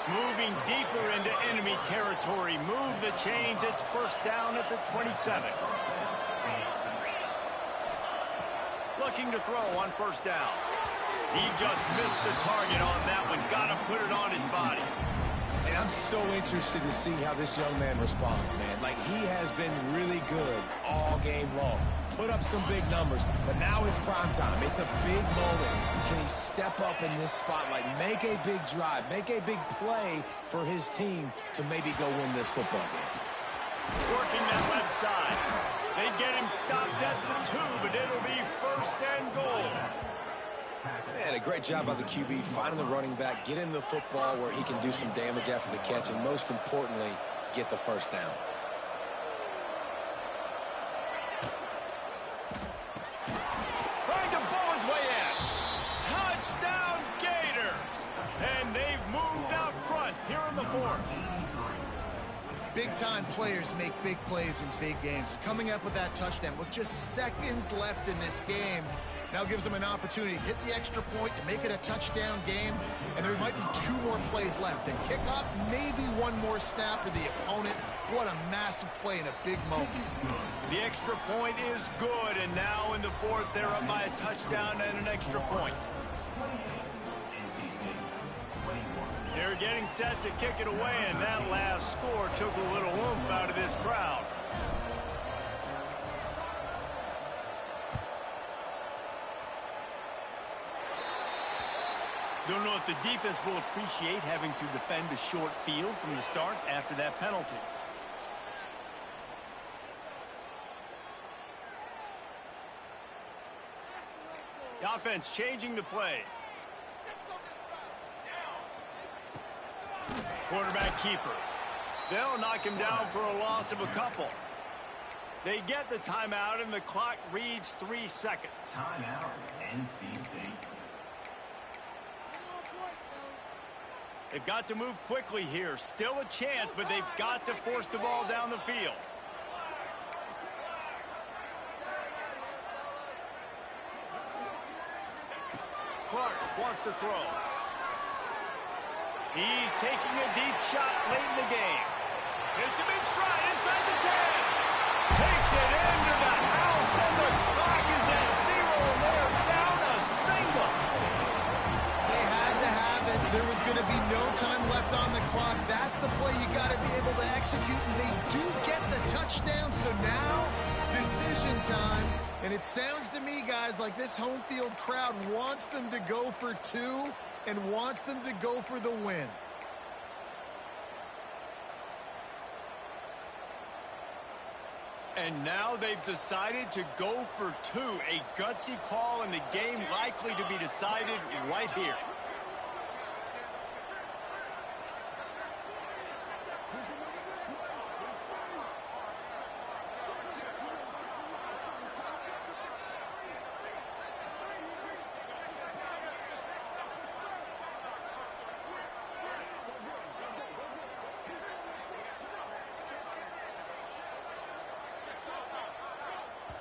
Moving deeper into enemy territory. Move the chains. It's first down at the 27. Looking to throw on first down. He just missed the target on that one. Got to put it on his body. And I'm so interested to see how this young man responds, man. Like, he has been really good all game long. Put up some big numbers, but now it's prime time. It's a big moment. Can he step up in this spotlight, make a big drive, make a big play for his team to maybe go win this football game? Working that left side. They get him stopped at the 2, but it'll be first and goal. Man, a great job by the QB, finding the running back, getting the football where he can do some damage after the catch, and most importantly, get the first down. Trying to blow his way in. Touchdown Gators. And they've moved out front here in the 4th. Big-time players make big plays in big games. Coming up with that touchdown with just seconds left in this game now gives them an opportunity to hit the extra point to make it a touchdown game, and there might be 2 more plays left. Then kick off, maybe 1 more snap for the opponent. What a massive play in a big moment. The extra point is good, and now in the 4th, they're up by a touchdown and an extra point. They're getting set to kick it away, and that last score took a little oomph out of this crowd. Don't know if the defense will appreciate having to defend a short field from the start after that penalty. The offense changing the play. Quarterback keeper. They'll knock him down for a loss of a couple. They get the timeout, and the clock reads 3 seconds. Timeout, NC State. They've got to move quickly here. Still a chance, but they've got to force the ball down the field. Clark wants to throw. He's taking a deep shot late in the game. Hits him in stride inside the 10. Takes it into the house, and the clock is at 0, and they're down a single. They had to have it. There was going to be no time left on the clock. That's the play you got to be able to execute, and they do get the touchdown. So now, decision time. And it sounds to me, guys, like this home field crowd wants them to go for 2 and wants them to go for the win. And now they've decided to go for 2. A gutsy call, and the game likely to be decided right here.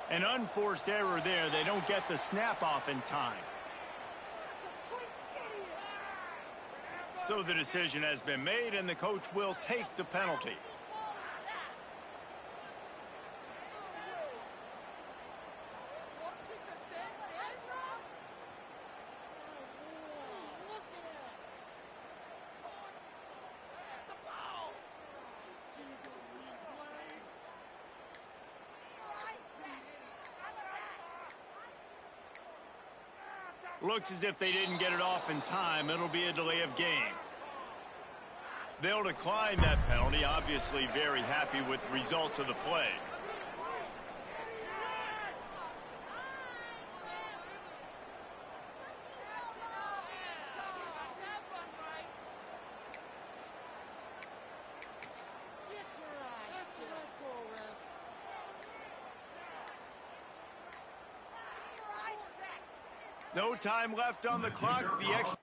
An unforced error there. They don't get the snap off in time. So the decision has been made, and the coach will take the penalty. Looks as if they didn't get it off in time. It'll be a delay of game. They'll decline that penalty, obviously very happy with the results of the play. No time left on the clock. The extra.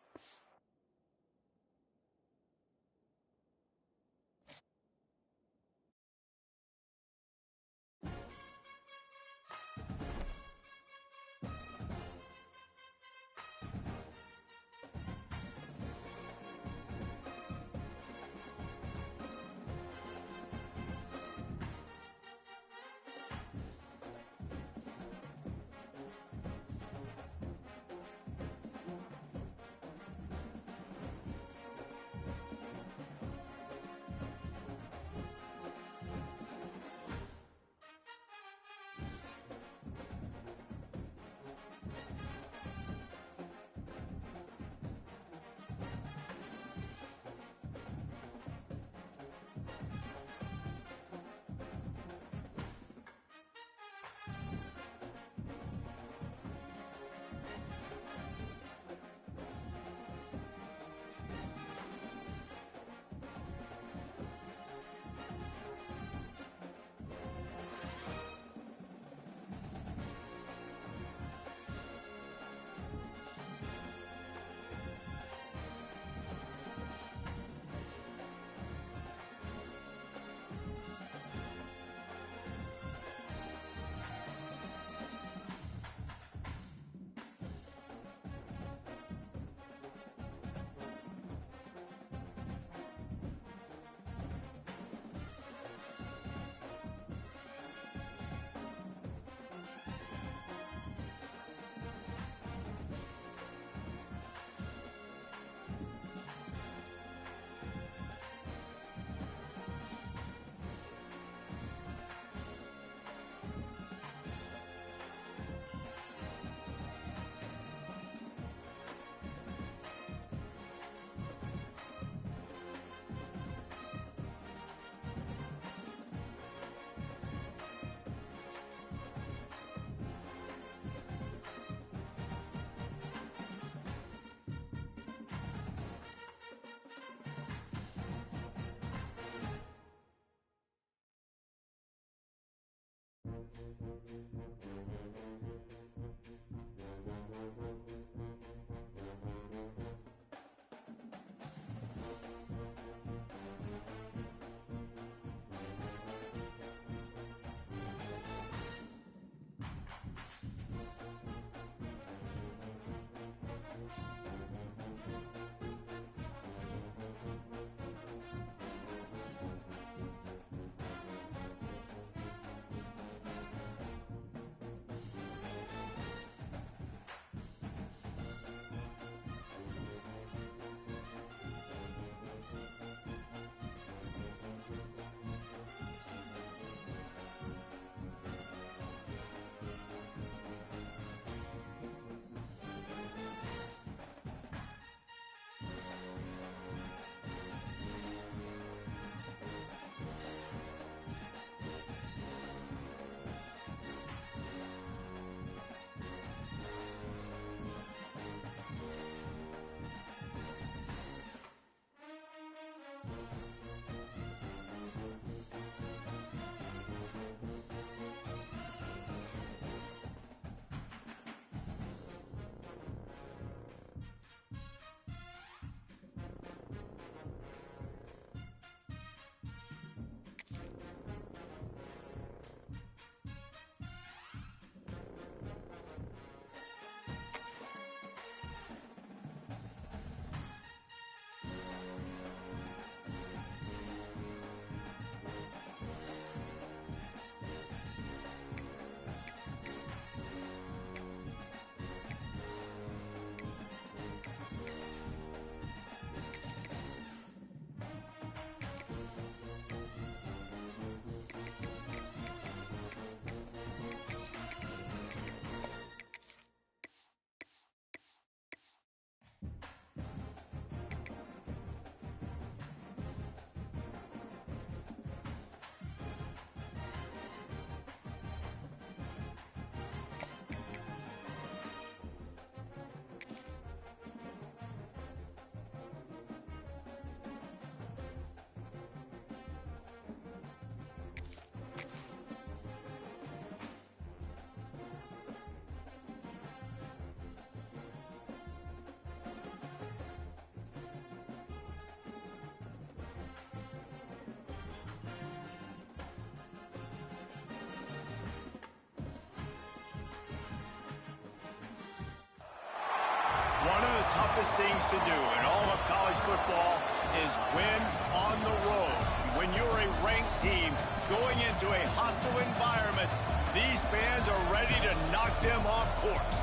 toughest things to do in all of college football is win on the road. When you're a ranked team going into a hostile environment, these fans are ready to knock them off course.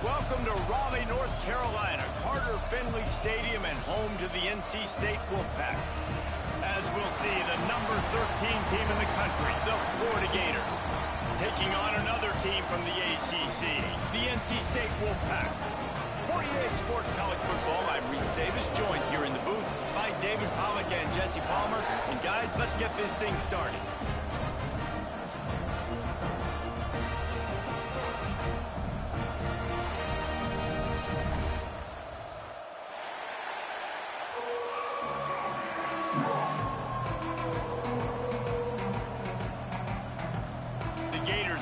Welcome to Raleigh, North Carolina, Carter Finley Stadium, and home to the NC State Wolfpack. As we'll see, the number 13 team in the country, the Florida Gators, taking on another team from the ACC, the NC State Wolfpack. For EA Sports College Football, I'm Reese Davis, joined here in the booth by David Pollack and Jesse Palmer. And guys, let's get this thing started.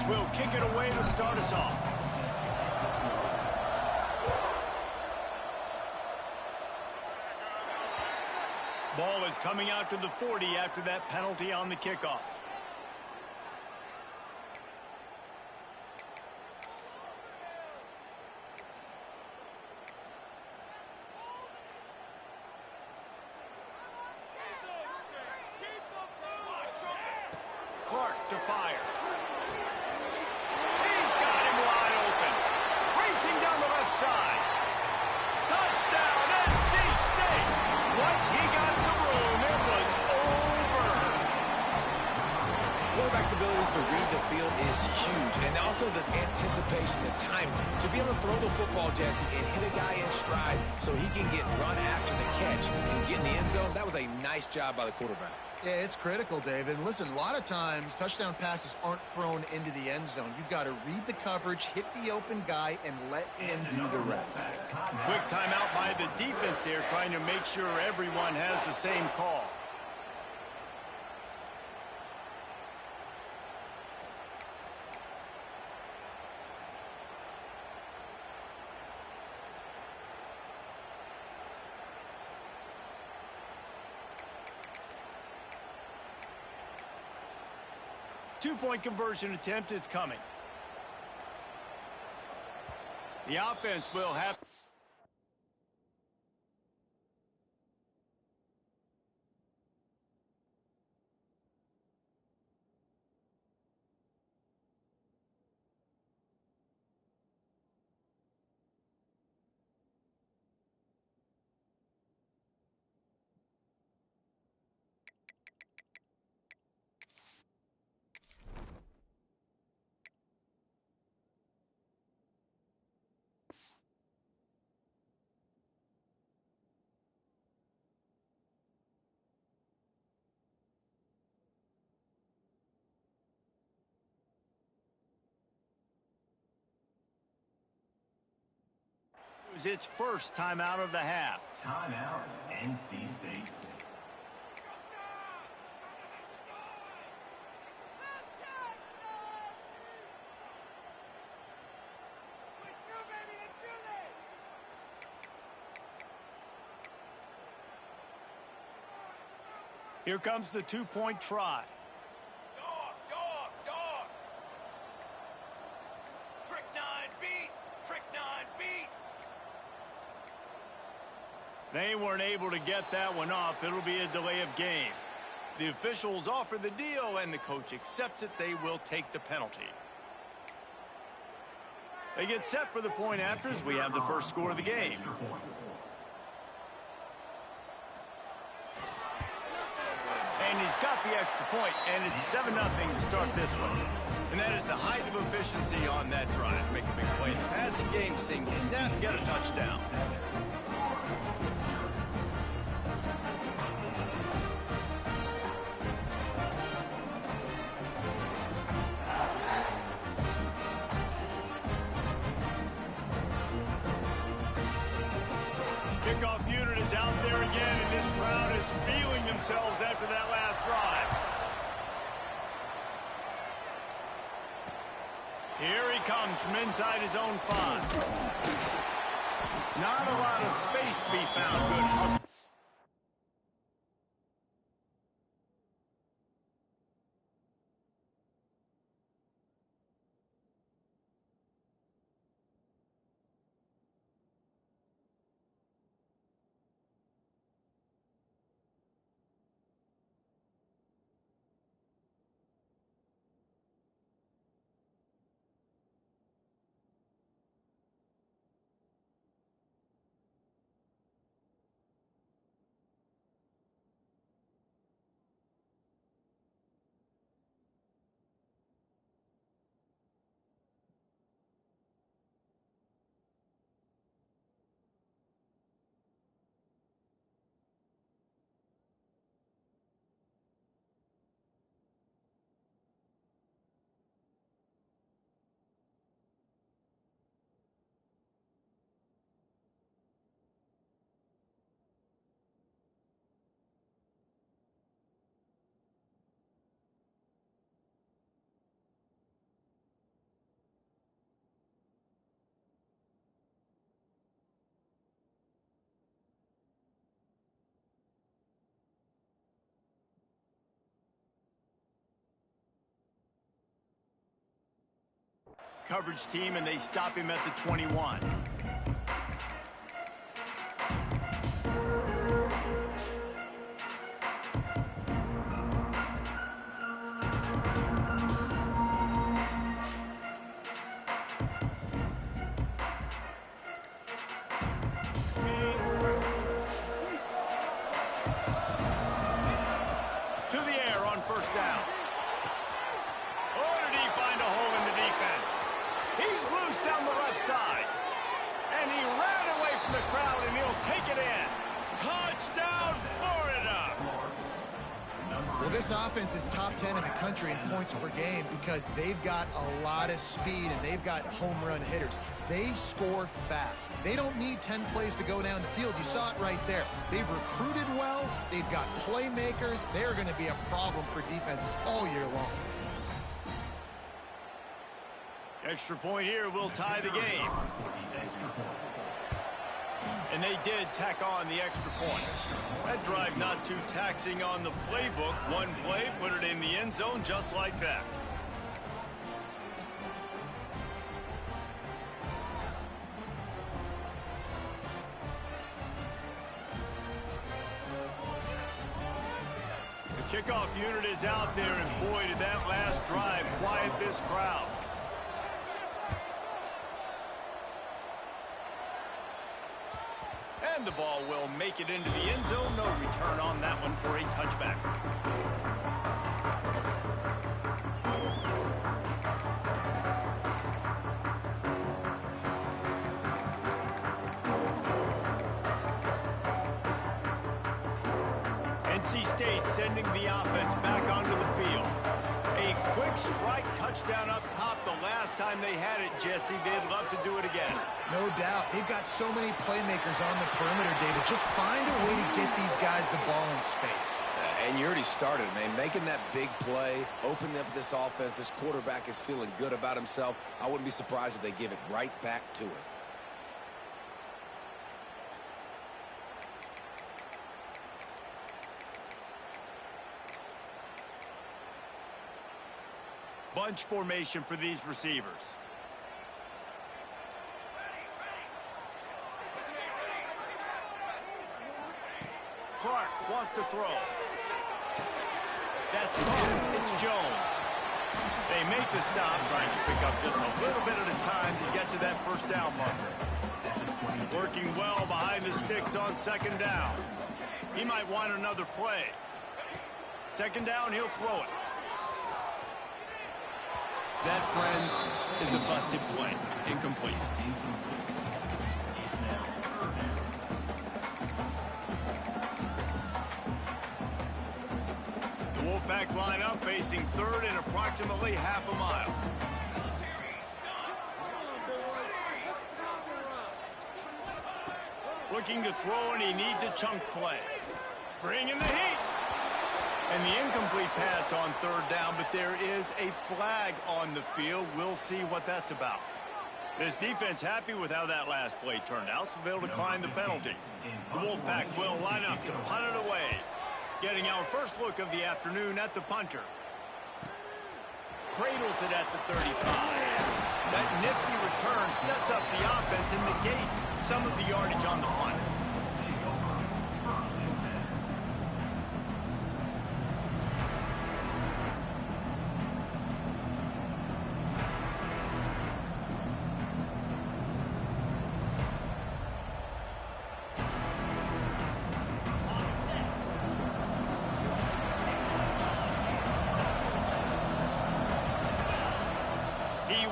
Will kick it away to start us off. Ball is coming out to the 40 after that penalty on the kickoff. Clark to fire. Down the left side. Touchdown, NC State. Once he got some room, it was over. Quarterback's abilities to read the field is huge, and also the anticipation, the timing. To be able to throw the football, Jesse, and hit a guy in stride so he can get run after the catch and get in the end zone, that was a nice job by the quarterback. Yeah, it's critical, David. And listen, a lot of times touchdown passes aren't thrown into the end zone. You've got to read the coverage, hit the open guy, and let him do the rest. Quick timeout by the defense there, trying to make sure everyone has the same call. Two-point conversion attempt is coming. The offense will have... its first time out of the half. Timeout, NC State. Here comes the two-point try. They weren't able to get that one off. It'll be a delay of game. The officials offer the deal, and the coach accepts it. They will take the penalty. They get set for the point after as we have the first score of the game. And he's got the extra point, and it's 7-0 to start this one. And that is the height of efficiency on that drive. Make a big play in the passing game, single snap, get a touchdown. Kickoff unit is out there again, and this crowd is feeling themselves after that last drive. Here he comes from inside his own 5. Not a lot of space to be found. Good hustle. coverage team, and they stop him at the 21. To the air on first down. Oh, did he find a hole in the defense? He's loose down the left side. And he ran away from the crowd, and he'll take it in. Touchdown, Florida! Well, this offense is top 10 in the country in points per game because they've got a lot of speed and they've got home run hitters. They score fast. They don't need 10 plays to go down the field. You saw it right there. They've recruited well. They've got playmakers. They're going to be a problem for defenses all year long. Extra point here will tie the game. And they did tack on the extra point. That drive not too taxing on the playbook. One play, put it in the end zone just like that. The kickoff unit is out there, and boy, did that last drive quiet this crowd. And the ball will make it into the end zone. No return on that one for a touchback. NC State sending the offense back onto the field. A quick strike touchdown up top the last time they had it, Jesse. They'd love to do it again. No doubt. They've got so many playmakers on the perimeter, David. Just find a way to get these guys the ball in space. And you already started, man. Making that big play, opening up this offense. This quarterback is feeling good about himself. I wouldn't be surprised if they give it right back to him. Bunch formation for these receivers. Clark wants to throw. That's caught. It's Jones. They make the stop, trying to pick up just a little bit at a time to get to that first down marker. Working well behind the sticks on second down. He might want another play. Second down, he'll throw it. That, friends, is a busted play. Incomplete. The Wolfpack line up, facing third in approximately half a mile. Looking to throw, and he needs a chunk play. Bringing the heat. And the incomplete pass on third down, but there is a flag on the field. We'll see what that's about. This defense happy with how that last play turned out, so they'll decline the penalty. The Wolfpack will line up to punt it away. Getting our first look of the afternoon at the punter. Cradles it at the 35. That nifty return sets up the offense and negates some of the yardage on the punt.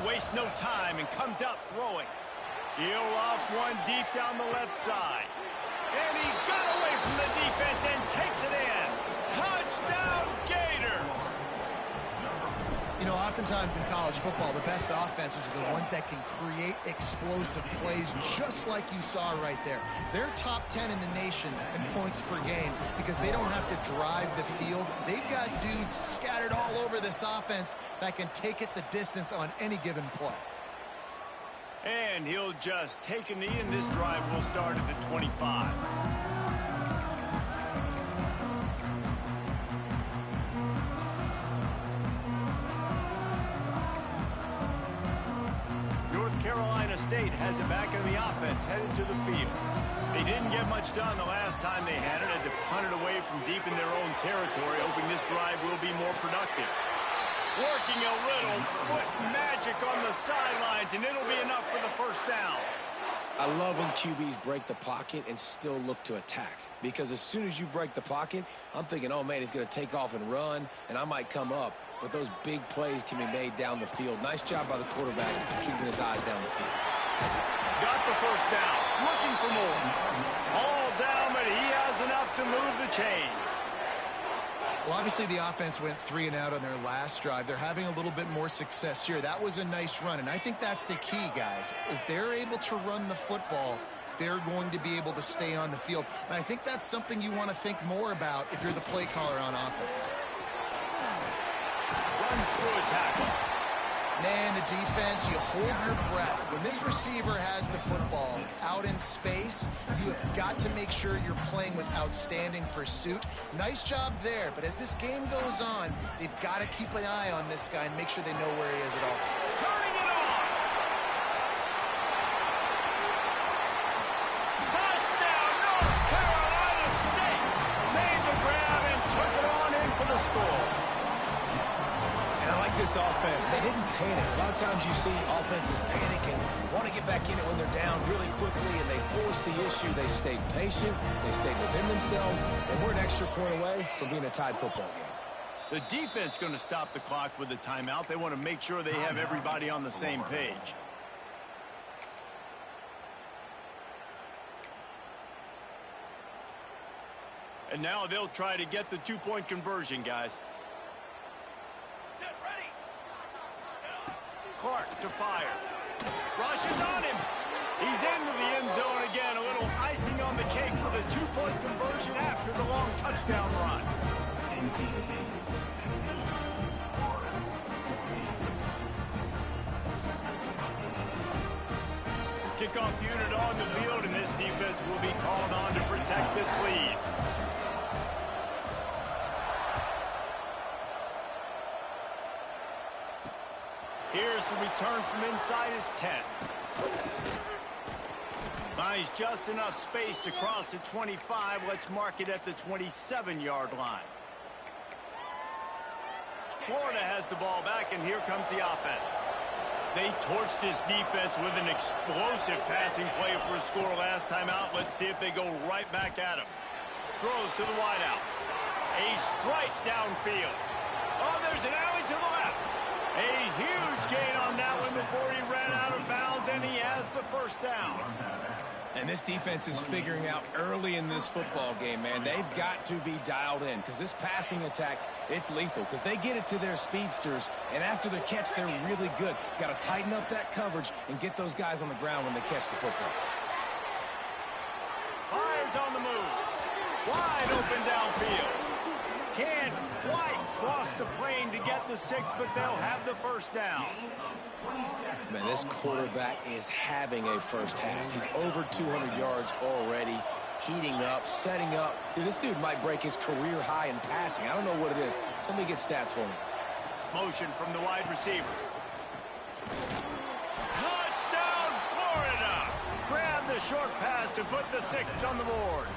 Wastes no time and comes out throwing. He'll off one deep down the left side. And he got away from the defense and takes it in. Touchdown, Gators! You know, oftentimes in college football, the best offenses are the ones that can create explosive plays, just like you saw right there. They're top 10 in the nation in points per game because they don't have to drive the field. They've got dudes scattered all over this offense that can take it the distance on any given play. And he'll just take a knee, and this drive will start at the 25. State has it back in the offense, headed to the field. They didn't get much done the last time they had it to punt it away from deep in their own territory, hoping this drive will be more productive. Working a little foot magic on the sidelines, and it'll be enough for the first down. I love when QBs break the pocket and still look to attack. Because as soon as you break the pocket, I'm thinking, oh, man, he's going to take off and run, and I might come up. But those big plays can be made down the field. Nice job by the quarterback keeping his eyes down the field. Got the first down. Looking for more. All down, but he has enough to move the chains. Well, obviously the offense went 3 and out on their last drive. They're having a little bit more success here. That was a nice run, and I think that's the key, guys. If they're able to run the football, they're going to be able to stay on the field. And I think that's something you want to think more about if you're the play caller on offense. Runs through a tackle. Man, the defense, you hold your breath. When this receiver has the football out in space, you have got to make sure you're playing with outstanding pursuit. Nice job there, but as this game goes on, they've got to keep an eye on this guy and make sure they know where he is at all times. Turning it on. Touchdown, North Carolina State. Made the grab and took it on in for the score. I like this offense. They didn't panic. A lot of times you see offenses panic and want to get back in it when they're down really quickly, and they force the issue. They stayed patient. They stayed within themselves, and we're an extra point away from being a tied football game. The defense going to stop the clock with a timeout. They want to make sure they have everybody on the same page. And now they'll try to get the two-point conversion, guys. Clark to fire. Rushes on him. He's into the end zone again. A little icing on the cake with a two-point conversion after the long touchdown run. Kickoff unit on the field, and this defense will be called on to protect this lead. Here's the return from inside his 10. Buys just enough space to cross the 25. Let's mark it at the 27-yard line. Florida has the ball back, and here comes the offense. They torched this defense with an explosive passing play for a score last time out. Let's see if they go right back at him. Throws to the wideout. A strike downfield. Oh, there's an alley to the left. A huge gain on that one before he ran out of bounds, and he has the first down. And this defense is figuring out early in this football game, man. They've got to be dialed in because this passing attack, it's lethal because they get it to their speedsters, and after the catch, they're really good. Got to tighten up that coverage and get those guys on the ground when they catch the football. Fires on the move. Wide open downfield. Can't quite cross the plane to get the 6, but they'll have the first down. Man, this quarterback is having a first half. He's over 200 yards already, heating up, setting up. Dude, this dude might break his career high in passing. I don't know what it is. Somebody get stats for me. Motion from the wide receiver. Touchdown, Florida! Grab the short pass to put the 6 on the board.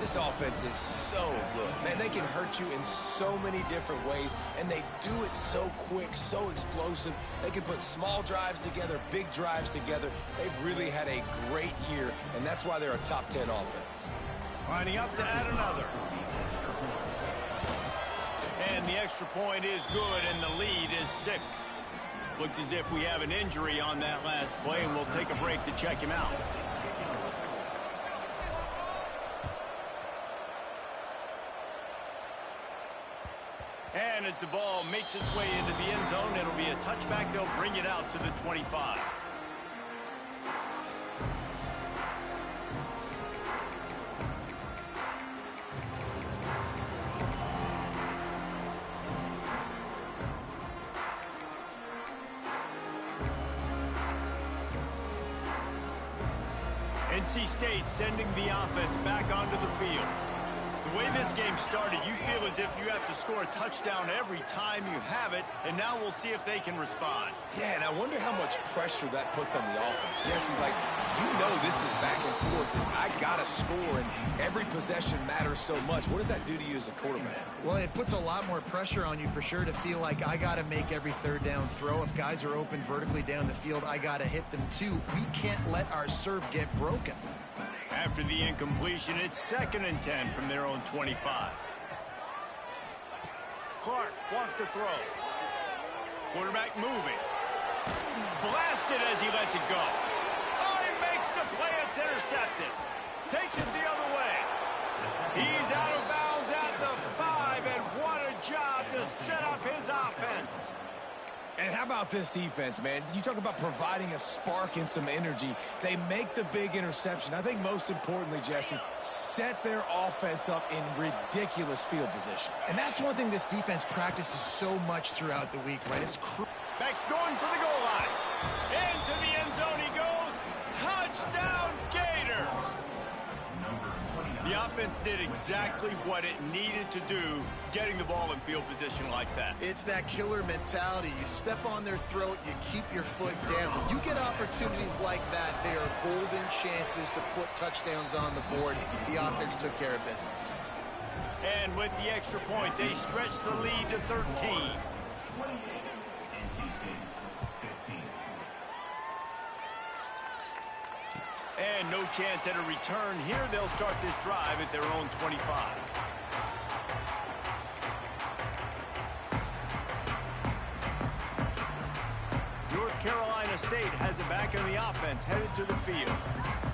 This offense is so good. Man, they can hurt you in so many different ways, and they do it so quick, so explosive. They can put small drives together, big drives together. They've really had a great year, and that's why they're a top 10 offense. Lining up to add another. And the extra point is good, and the lead is 6. Looks as if we have an injury on that last play, and we'll take a break to check him out. And as the ball makes its way into the end zone, it'll be a touchback. They'll bring it out to the 25. NC State sending the offense back onto the field. The way this game started, you feel as if you have to score a touchdown every time you have it, and now we'll see if they can respond. Yeah, and I wonder how much pressure that puts on the offense. Jesse, like, you know this is back and forth, and I got to score, and every possession matters so much. What does that do to you as a quarterback? Well, it puts a lot more pressure on you for sure to feel like I got to make every third down throw. If guys are open vertically down the field, I got to hit them too. We can't let our serve get broken. After the incompletion, it's 2nd and 10 from their own 25. Clark wants to throw. Quarterback moving. Blasted as he lets it go. Oh, he makes the play. It's intercepted. Takes it the other way. He's out of bounds at the 5, and what a job to set up his offense. And how about this defense, man? You talk about providing a spark and some energy. They make the big interception. I think most importantly, Jesse, set their offense up in ridiculous field position. And that's one thing this defense practices so much throughout the week, right? It's Beck's going for the goal line. Into the end zone he goes. Touchdown, Gators! The offense did exactly what it needed to do, getting the ball in field position like that. It's that killer mentality. You step on their throat, you keep your foot down. When you get opportunities like that, they are golden chances to put touchdowns on the board. The offense took care of business. And with the extra point, they stretch the lead to 13. And no chance at a return here. They'll start this drive at their own 25. North Carolina State has it back in the offense, headed to the field.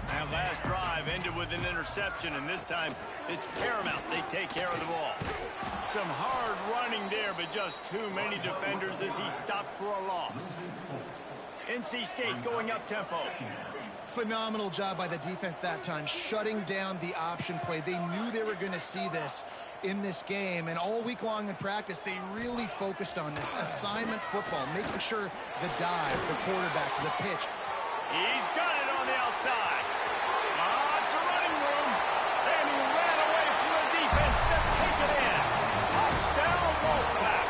That last drive ended with an interception, and this time it's paramount they take care of the ball. Some hard running there, but just too many defenders as he stopped for a loss. NC State going up tempo. Phenomenal job by the defense that time, shutting down the option play. They knew they were going to see this in this game, and all week long in practice, they really focused on this assignment football, making sure the dive, the quarterback, the pitch. He's got it on the outside. Lots of running room, and he ran away from the defense to take it in. Touchdown, Wolfpack.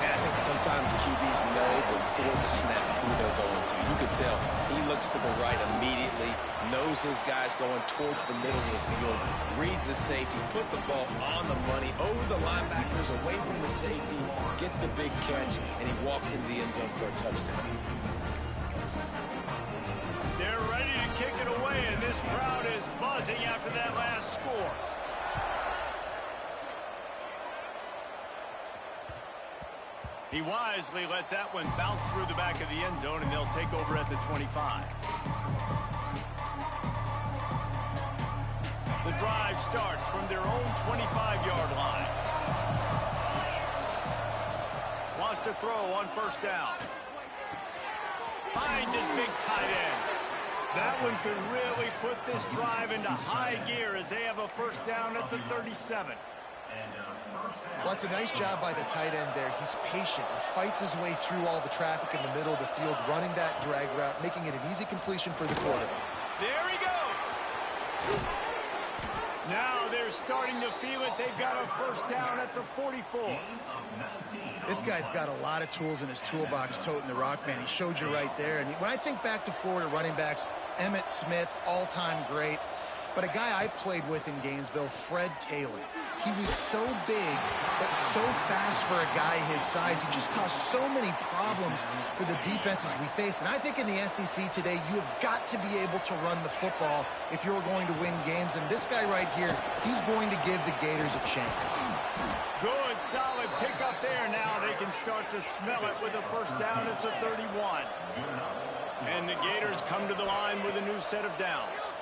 And I think sometimes QBs know before the snap who they're going to. You can tell he looks to the right immediately, knows his guy's going towards the middle of the field, reads the safety, put the ball on the money, over the linebackers, away from the safety, gets the big catch, and he walks into the end zone for a touchdown. They're ready to kick it away, and this crowd is buzzing after that last score. He wisely lets that one bounce through the back of the end zone, and they'll take over at the 25. The drive starts from their own 25-yard line. Wants to throw on first down. Finds his big tight end. That one could really put this drive into high gear as they have a first down at the 37. Well, it's a nice job by the tight end there. He's patient. He fights his way through all the traffic in the middle of the field, running that drag route, making it an easy completion for the quarterback. There he goes. Now they're starting to feel it. They've got a first down at the 44. This guy's got a lot of tools in his toolbox toting the rock, man. He showed you right there. And when I think back to Florida running backs, Emmitt Smith, all-time great. But a guy I played with in Gainesville, Fred Taylor. He was so big, but so fast for a guy his size. He just caused so many problems for the defenses we face. And I think in the SEC today, you have got to be able to run the football if you're going to win games. And this guy right here, he's going to give the Gators a chance. Good, solid pickup there. Now they can start to smell it with a first down at the 31. And the Gators come to the line with a new set of downs.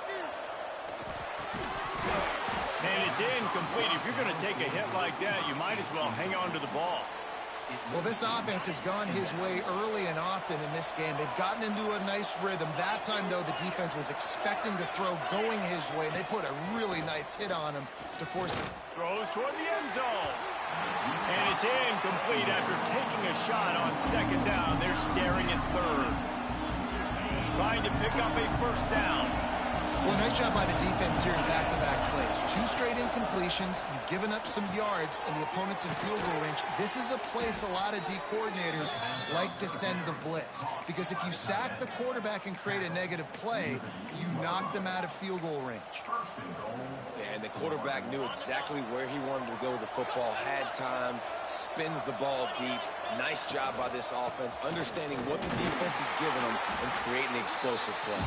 And it's incomplete. If you're going to take a hit like that, you might as well hang on to the ball. Well, this offense has gone his way early and often in this game. They've gotten into a nice rhythm. That time, though, the defense was expecting the throw going his way. They put a really nice hit on him to force it. Throws toward the end zone. And it's incomplete after taking a shot on second down. They're staring at third. Trying to pick up a first down. Well, nice job by the defense here in back-to-back plays. 2 straight incompletions. You've given up some yards, and the opponent's in field goal range. This is a place a lot of D coordinators like to send the blitz, because if you sack the quarterback and create a negative play, you knock them out of field goal range. Yeah, and the quarterback knew exactly where he wanted to go with the football, had time, spins the ball deep. Nice job by this offense, understanding what the defense is giving them and creating an explosive play.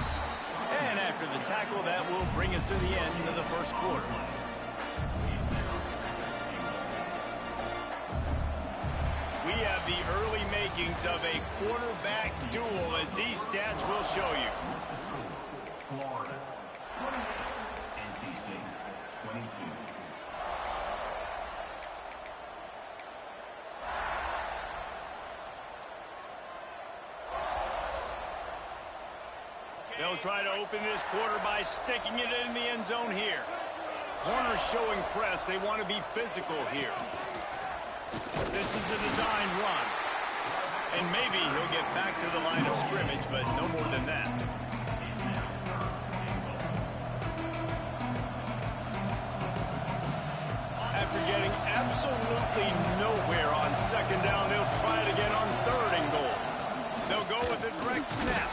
And after the tackle, that will bring us to the end of the first quarter. We have the early makings of a quarterback duel, as these stats will show you. Florida, 20. NC State, 22. They'll try to open this quarter by sticking it in the end zone here. Corners showing press. They want to be physical here. This is a designed run. And maybe he'll get back to the line of scrimmage, but no more than that. After getting absolutely nowhere on second down, they'll try it again on 3rd and goal. They'll go with a direct snap.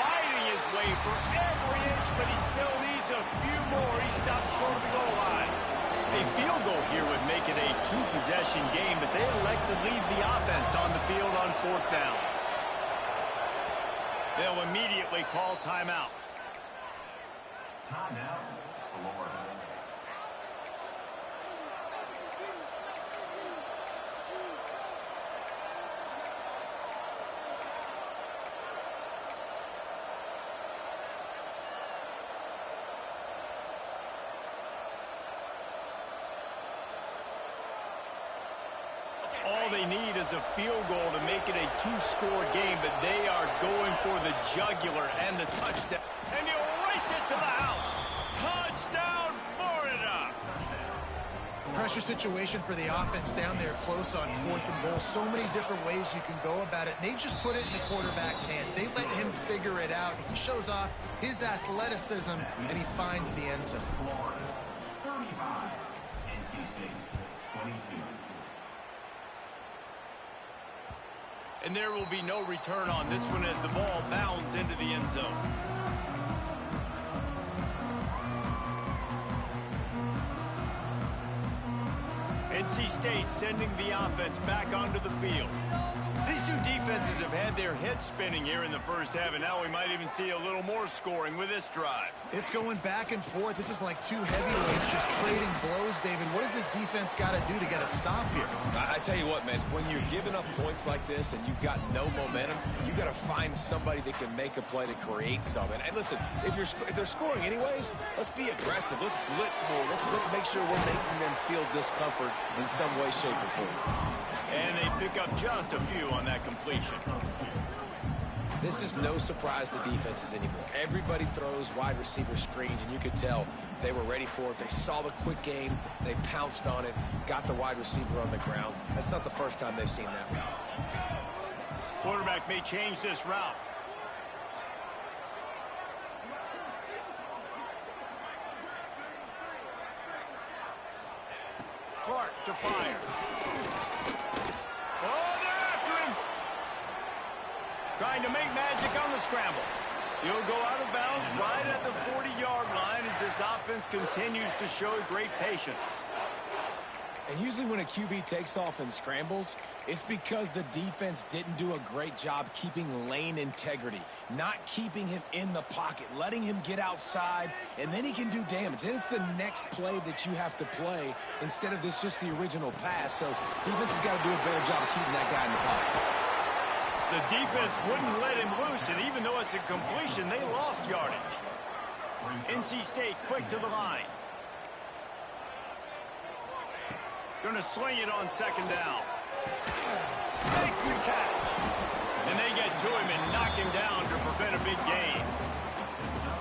Fighting his way for every inch, but he still needs a few more. He stops short of the goal line. A field goal here would make it a 2-possession game, but they elect to leave the offense on the field on 4th down. They'll immediately call timeout. Timeout, Florida. All they need is a field goal to make it a 2-score game, but they are going for the jugular and the touchdown. And he'll race it to the house. Touchdown, Florida! Pressure situation for the offense down there close on 4th and goal. So many different ways you can go about it. And they just put it in the quarterback's hands. They let him figure it out. He shows off his athleticism, and he finds the end zone. Florida, 35. NC State, 22. And there will be no return on this one as the ball bounds into the end zone. NC State sending the offense back onto the field. These two defenses have had their heads spinning here in the first half, and now we might even see a little more scoring with this drive. It's going back and forth. This is like 2 heavyweights just trading blows, David. What does this defense got to do to get a stop here? I tell you what, man, when you're giving up points like this and you've got no momentum, you got to find somebody that can make a play to create something. And listen, if they're scoring anyways, let's be aggressive. Let's blitz more. Let's make sure we're making them feel discomfort in some way, shape, or form. And they pick up just a few on that completion. This is no surprise to defenses anymore. Everybody throws wide receiver screens, and you could tell they were ready for it. They saw the quick game. They pounced on it, got the wide receiver on the ground. That's not the first time they've seen that route. Quarterback may change this route. Clark to fire. Oh, they're after him. Trying to make magic on the scramble. He'll go out of bounds right at the 40-yard line as this offense continues to show great patience. And usually when a QB takes off and scrambles, it's because the defense didn't do a great job keeping lane integrity, not keeping him in the pocket, letting him get outside, and then he can do damage. Then it's the next play that you have to play instead of this just the original pass. So defense has got to do a better job of keeping that guy in the pocket. The defense wouldn't let him loose, and even though it's a completion, they lost yardage. NC State quick to the line. Going to swing it on second down. Makes the catch. And they get to him and knock him down to prevent a big gain.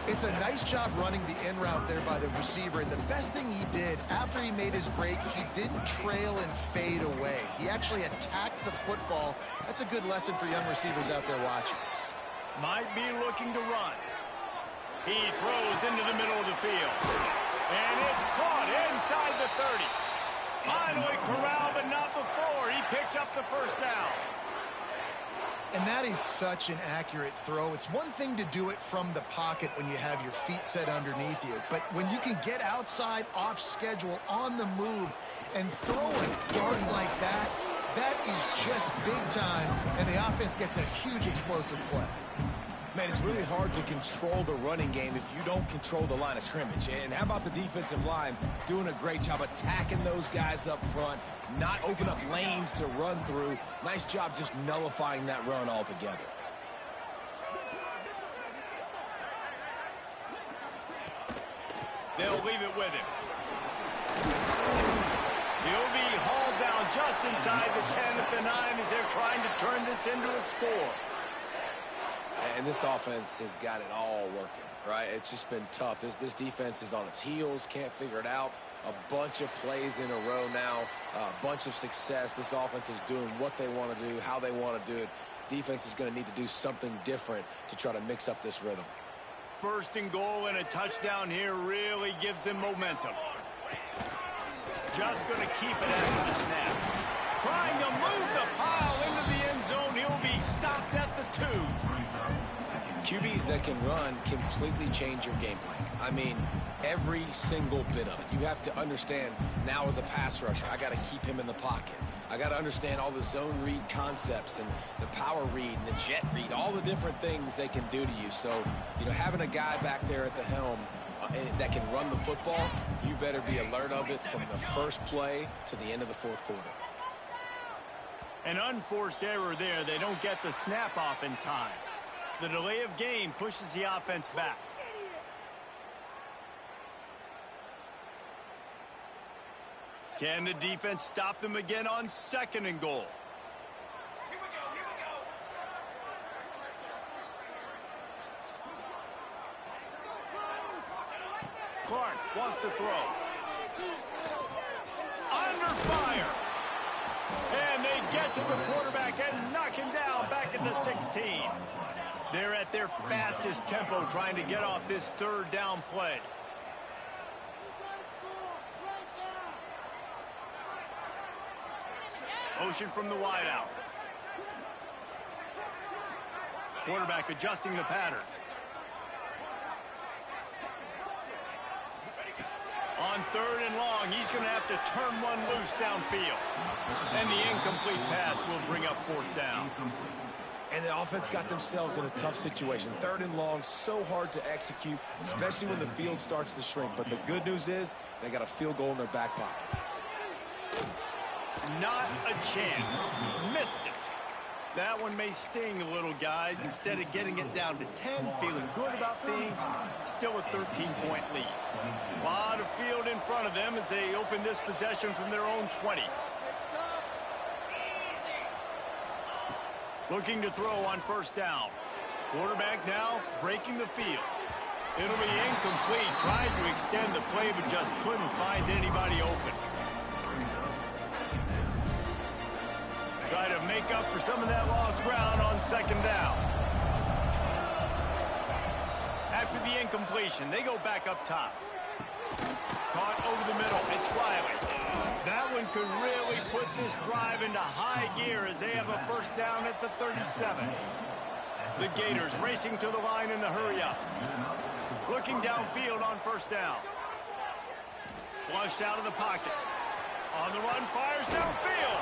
It's a nice job running the in route there by the receiver. And the best thing he did after he made his break, he didn't trail and fade away. He actually attacked the football. That's a good lesson for young receivers out there watching. Might be looking to run. He throws into the middle of the field. And it's caught inside the 30. Finally corralled, but not before. He picks up the first down. And that is such an accurate throw. It's one thing to do it from the pocket when you have your feet set underneath you, but when you can get outside, off schedule, on the move, and throw a dart like that, that is just big time, and the offense gets a huge explosive play. Man, it's really hard to control the running game if you don't control the line of scrimmage. And how about the defensive line doing a great job attacking those guys up front, not open up lanes to run through. Nice job just nullifying that run altogether. They'll leave it with him. He'll be hauled down just inside the 10 at the 9 as they're trying to turn this into a score. And this offense has got it all working, right? It's just been tough. This defense is on its heels, can't figure it out. A bunch of plays in a row now, a bunch of success. This offense is doing what they want to do, how they want to do it. Defense is going to need to do something different to try to mix up this rhythm. First and goal and a touchdown here really gives them momentum. Just going to keep it after the snap. Trying to move the pile into the end zone. He'll be stopped at the 2. QBs that can run completely change your game plan. I mean, every single bit of it. You have to understand now as a pass rusher, I got to keep him in the pocket. I got to understand all the zone read concepts and the power read and the jet read, all the different things they can do to you. So, you know, having a guy back there at the helm that can run the football, you better be alert of it from the first play to the end of the fourth quarter. An unforced error there. They don't get the snap off in time. The delay of game pushes the offense back. Can the defense stop them again on 2nd and goal? Clark wants to throw. Under fire. And they get to the quarterback and knock him down back into 16. They're at their fastest tempo trying to get off this 3rd down play. Motion from the wideout. Quarterback adjusting the pattern. On 3rd and long, he's going to have to turn one loose downfield. And the incomplete pass will bring up 4th down. And the offense got themselves in a tough situation. 3rd and long, so hard to execute, especially when the field starts to shrink. But the good news is they got a field goal in their back pocket. Not a chance. Missed it. That one may sting a little, guys. Instead of getting it down to 10, feeling good about things, still a 13-point lead. A lot of field in front of them as they open this possession from their own 20. Looking to throw on 1st down. Quarterback now breaking the field. It'll be incomplete. Tried to extend the play, but just couldn't find anybody open. Try to make up for some of that lost ground on 2nd down. After the incompletion, they go back up top. Caught over the middle. It's Riley. That one could really put this drive into high gear as they have a 1st down at the 37. The Gators racing to the line in the hurry-up. Looking downfield on 1st down. Flushed out of the pocket. On the run, fires downfield.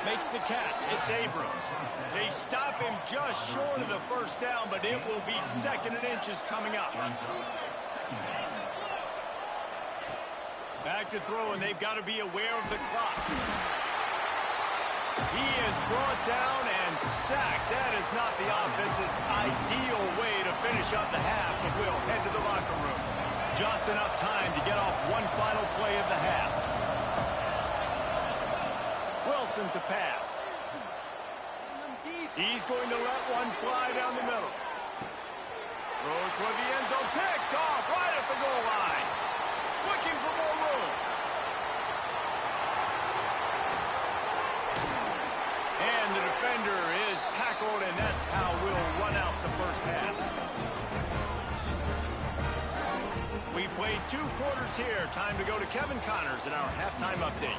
Makes the catch. It's Abrams. They stop him just short of the 1st down, but it will be 2nd and inches coming up. Back to throw, and they've got to be aware of the clock. He is brought down and sacked. That is not the offense's ideal way to finish up the half, but we'll head to the locker room. Just enough time to get off one final play of the half. Wilson to pass. He's going to let one fly down the middle. Throw toward the end zone. Picked off right at the goal line. Looking for more room. And the defender is tackled, and that's how we'll run out the 1st half. played 2 quarters here. Time to go to Kevin Connors in our halftime update.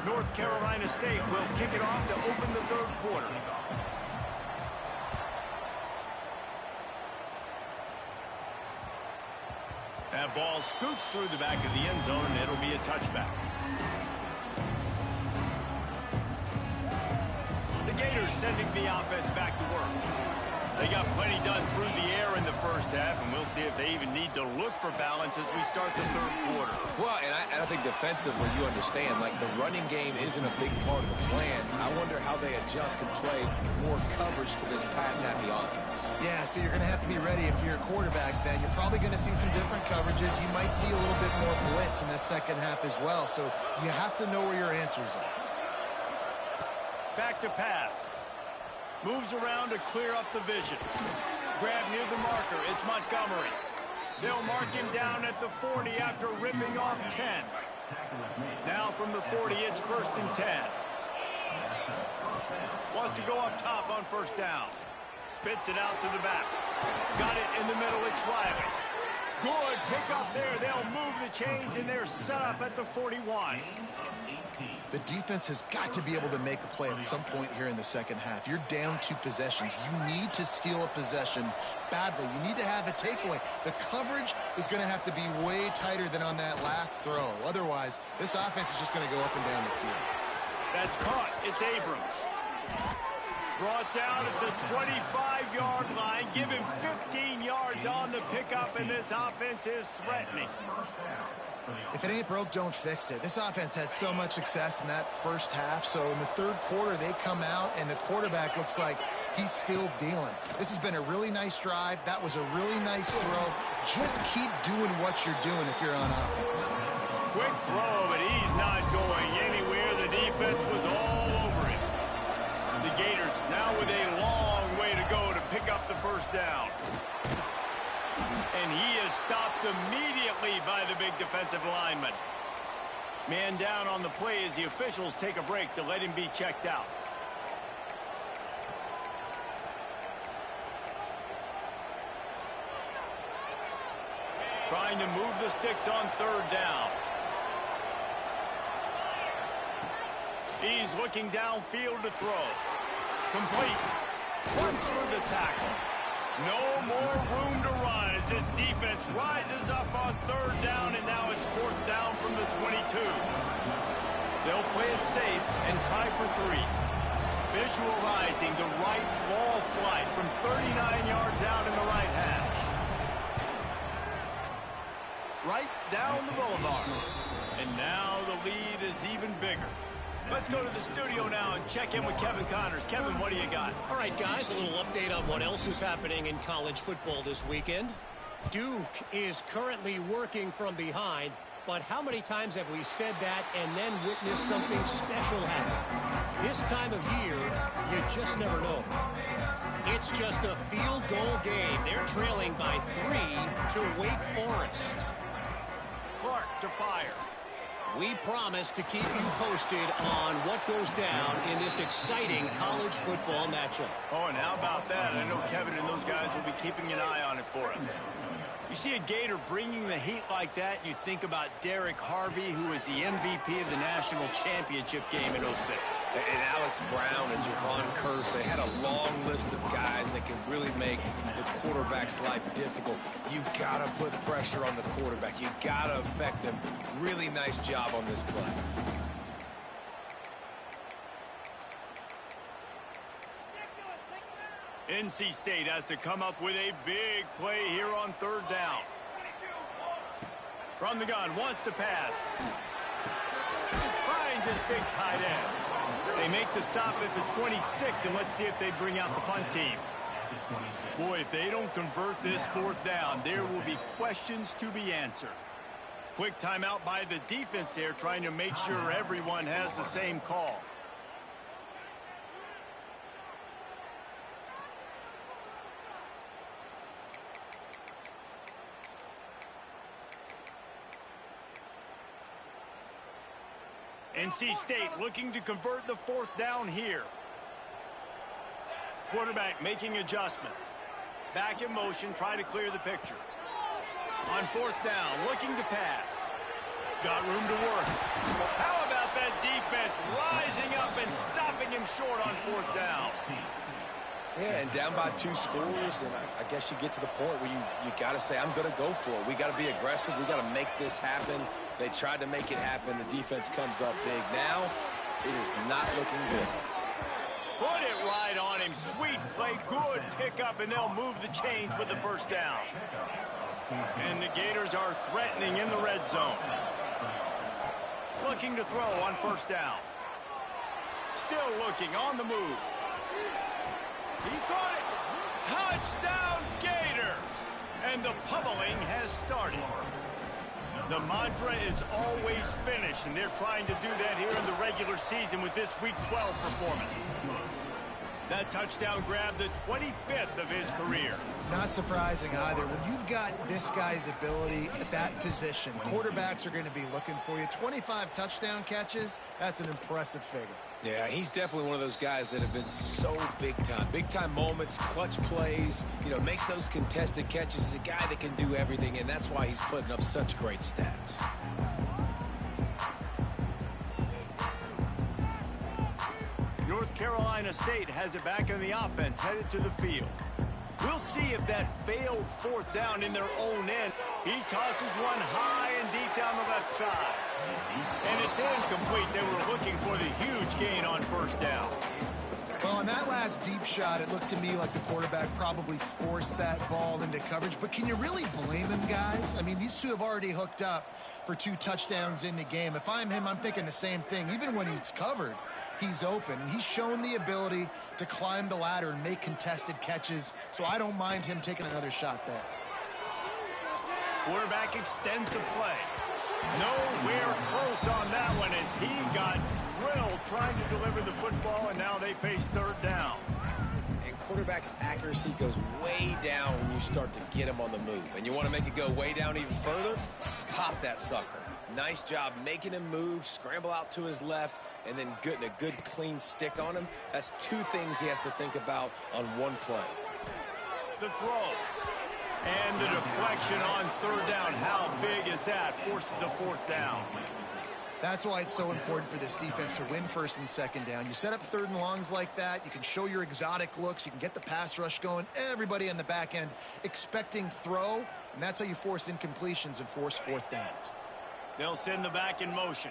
North Carolina State will kick it off to open the 3rd quarter. That ball scoots through the back of the end zone, and it'll be a touchback. The Gators sending the offense back to work. They got plenty done through the air in the first half, and we'll see if they even need to look for balance as we start the 3rd quarter. Well, and I think defensively, you understand, like the running game isn't a big part of the plan. I wonder how they adjust and play more coverage to this pass-happy offense. Yeah, so you're going to have to be ready if you're a quarterback then. You're probably going to see some different coverages. You might see a little bit more blitz in the second half as well, so you have to know where your answers are. Back to pass. Moves around to clear up the vision. Grab near the marker. It's Montgomery. They'll mark him down at the 40 after ripping off 10. Now from the 40, it's 1st and 10. Wants to go up top on 1st down. Spits it out to the back. Got it in the middle. It's Riley. Good pick up there. They'll move the chains, and they're set up at the 41. The defense has got to be able to make a play at some point here in the second half. You're down 2 possessions. You need to steal a possession badly. You need to have a takeaway. The coverage is going to have to be way tighter than on that last throw. Otherwise, this offense is just going to go up and down the field. That's caught. It's Abrams. Brought down at the 25-yard line. Give him 15 yards on the pickup, and this offense is threatening. If it ain't broke, don't fix it. This offense had so much success in that first half, so in the 3rd quarter, they come out, and the quarterback looks like he's still dealing. This has been a really nice drive. That was a really nice throw. Just keep doing what you're doing if you're on offense. Quick throw, but he's not going anywhere. The defense was all over him. The Gators now with a long way to go to pick up the 1st down. And he is stopped immediately by the big defensive lineman. Man down on the play as the officials take a break to let him be checked out. Trying to move the sticks on 3rd down. He's looking downfield to throw. Complete. Runs through the tackle. No more room to run as this defense rises up on 3rd down, and now it's 4th down from the 22. They'll play it safe and try for 3. Visualizing the right ball flight from 39 yards out in the right hash. Right down the boulevard. And now the lead is even bigger. Let's go to the studio now and check in with Kevin Connors. Kevin, what do you got? All right, guys, a little update on what else is happening in college football this weekend. Duke is currently working from behind, but how many times have we said that and then witnessed something special happen? This time of year, you just never know. It's just a field goal game. They're trailing by 3 to Wake Forest. Clark to fire. We promise to keep you posted on what goes down in this exciting college football matchup. Oh, and how about that? I know Kevin and those guys will be keeping an eye on it for us. You see a Gator bringing the heat like that, you think about Derek Harvey, who was the MVP of the national championship game in 06. And Alex Brown and Javon Curse, they had a long list of guys that can really make the quarterback's life difficult. You got to put pressure on the quarterback. You got to affect him. Really nice job on this play. NC State has to come up with a big play here on 3rd down. From the gun, wants to pass. Finds his big tight end. They make the stop at the 26, and let's see if they bring out the punt team. Boy, if they don't convert this 4th down, there will be questions to be answered. Quick timeout by the defense there, trying to make sure everyone has the same call. NC State looking to convert the 4th down here. Quarterback making adjustments. Back in motion, try to clear the picture. On 4th down, looking to pass. Got room to work. How about that defense rising up and stopping him short on 4th down? Yeah, and down by 2 scores, and I guess you get to the point where you got to say, I'm going to go for it. We got to be aggressive. We got to make this happen. They tried to make it happen. The defense comes up big. Now, it is not looking good. Put it right on him. Sweet play, good pickup, and they'll move the chains with the 1st down. And the Gators are threatening in the red zone. Looking to throw on 1st down. Still looking on the move. He caught it. Touchdown, Gators. And the pummeling has started. The mantra is always finish, and they're trying to do that here in the regular season with this Week 12 performance. That touchdown grabbed the 25th of his career. Not surprising either. When you've got this guy's ability at that position, quarterbacks are going to be looking for you. 25 touchdown catches, that's an impressive figure. Yeah, he's definitely one of those guys that have been so big time. Big time moments, clutch plays, makes those contested catches. He's a guy that can do everything, and that's why he's putting up such great stats. North Carolina State has it back in the offense, headed to the field. We'll see if that failed 4th down in their own end. He tosses one high and deep down the left side. And it's incomplete. They were looking for the huge gain on 1st down. Well, on that last deep shot, it looked to me like the quarterback probably forced that ball into coverage. But can you really blame him, guys? I mean, these two have already hooked up for 2 touchdowns in the game. If I'm him, I'm thinking the same thing. Even when he's covered, he's open. And he's shown the ability to climb the ladder and make contested catches. So I don't mind him taking another shot there. Quarterback extends the play. Nowhere close on that one as he got drilled trying to deliver the football, and now they face 3rd down. And quarterback's accuracy goes way down when you start to get him on the move. And you want to make it go way down even further? Pop that sucker. Nice job making him move, scramble out to his left, and then getting a good clean stick on him. That's 2 things he has to think about on one play. The throw. And the deflection on 3rd down. How big is that? Forces a 4th down. That's why it's so important for this defense to win 1st and 2nd down. You set up 3rd and longs like that. You can show your exotic looks. You can get the pass rush going. Everybody on the back end expecting throw. And that's how you force incompletions and force 4th downs. They'll send the back in motion.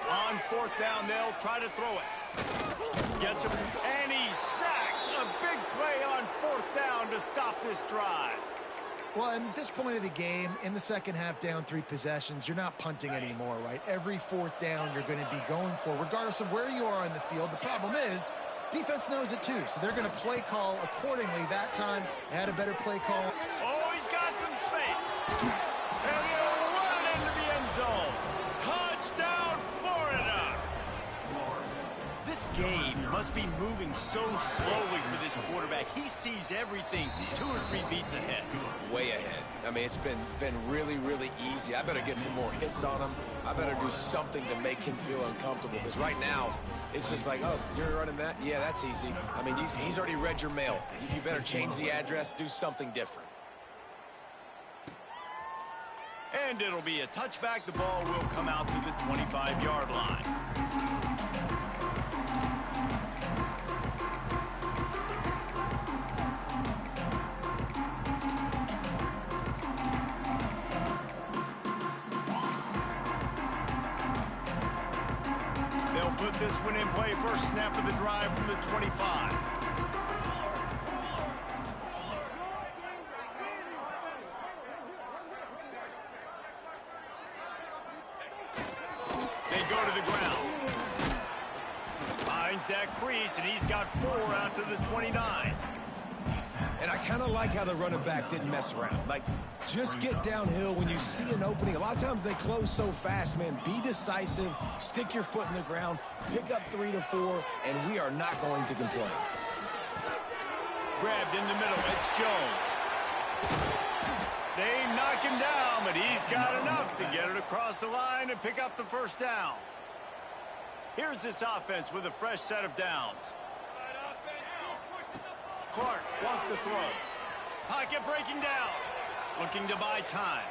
On 4th down, they'll try to throw it. Gets him, and he's sacked. A big play on 4th down to stop this drive. Well, at this point of the game, in the second half, down 3 possessions, you're not punting anymore, right? Every 4th down you're going to be going for, regardless of where you are on the field. The problem is, defense knows it too, so they're going to play call accordingly. That time, they had a better play call. Oh, he's got some space. And he'll run it into the end zone. Touchdown, Florida. This game must be moving so slowly for this quarterback. He sees everything 2 or 3 beats ahead. Way ahead. I mean, it's been really, really easy. I better get some more hits on him. I better do something to make him feel uncomfortable. Because right now, it's just like, oh, you're running that? Yeah, that's easy. I mean, he's already read your mail. You better change the address, do something different. And it'll be a touchback. The ball will come out to the 25-yard line. They'll put this one in play. First snap of the drive from the 25. They go to the ground. Finds that crease, and he's got 4 out to the 29. And I kind of like how the running back didn't mess around. Like, just get downhill when you see an opening. A lot of times they close so fast, man. Be decisive, stick your foot in the ground, pick up 3 to 4, and we are not going to complain. Grabbed in the middle. It's Jones. They knock him down, but he's got enough to get it across the line and pick up the 1st down. Here's this offense with a fresh set of downs. Clark wants to throw. Pocket breaking down. Looking to buy time.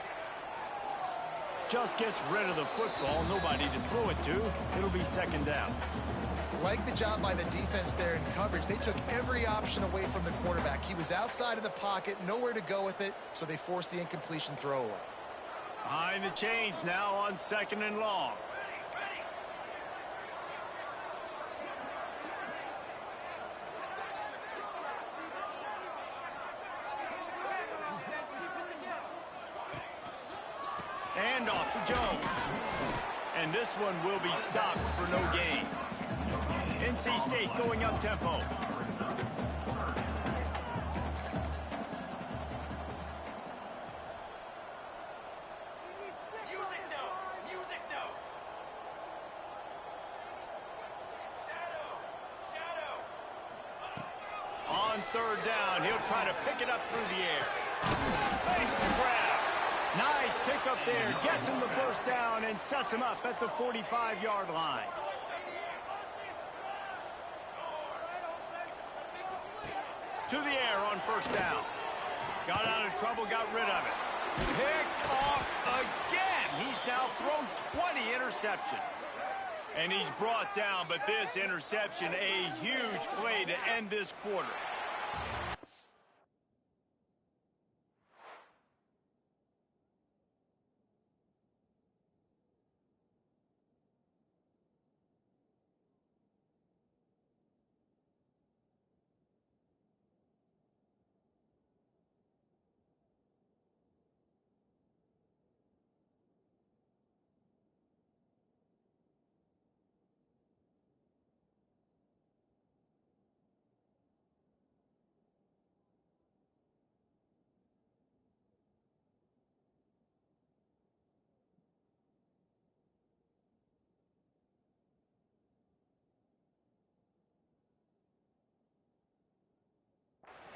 Just gets rid of the football. Nobody to throw it to. It'll be second down. Like the job by the defense there in coverage. They took every option away from the quarterback. He was outside of the pocket, nowhere to go with it, so they forced the incompletion throwaway. Behind the chains now on second and long. And off to Jones. And this one will be stopped for no gain. NC State going up tempo. Music no. Shadow. On third down, he'll try to pick it up through the air. Makes the grab. Nice pickup there. Gets him the first down and sets him up at the 45-yard line. To the air on first down. Got out of trouble, got rid of it. Picked off again. He's now thrown 20 interceptions. And he's brought down, but this interception, a huge play to end this quarter.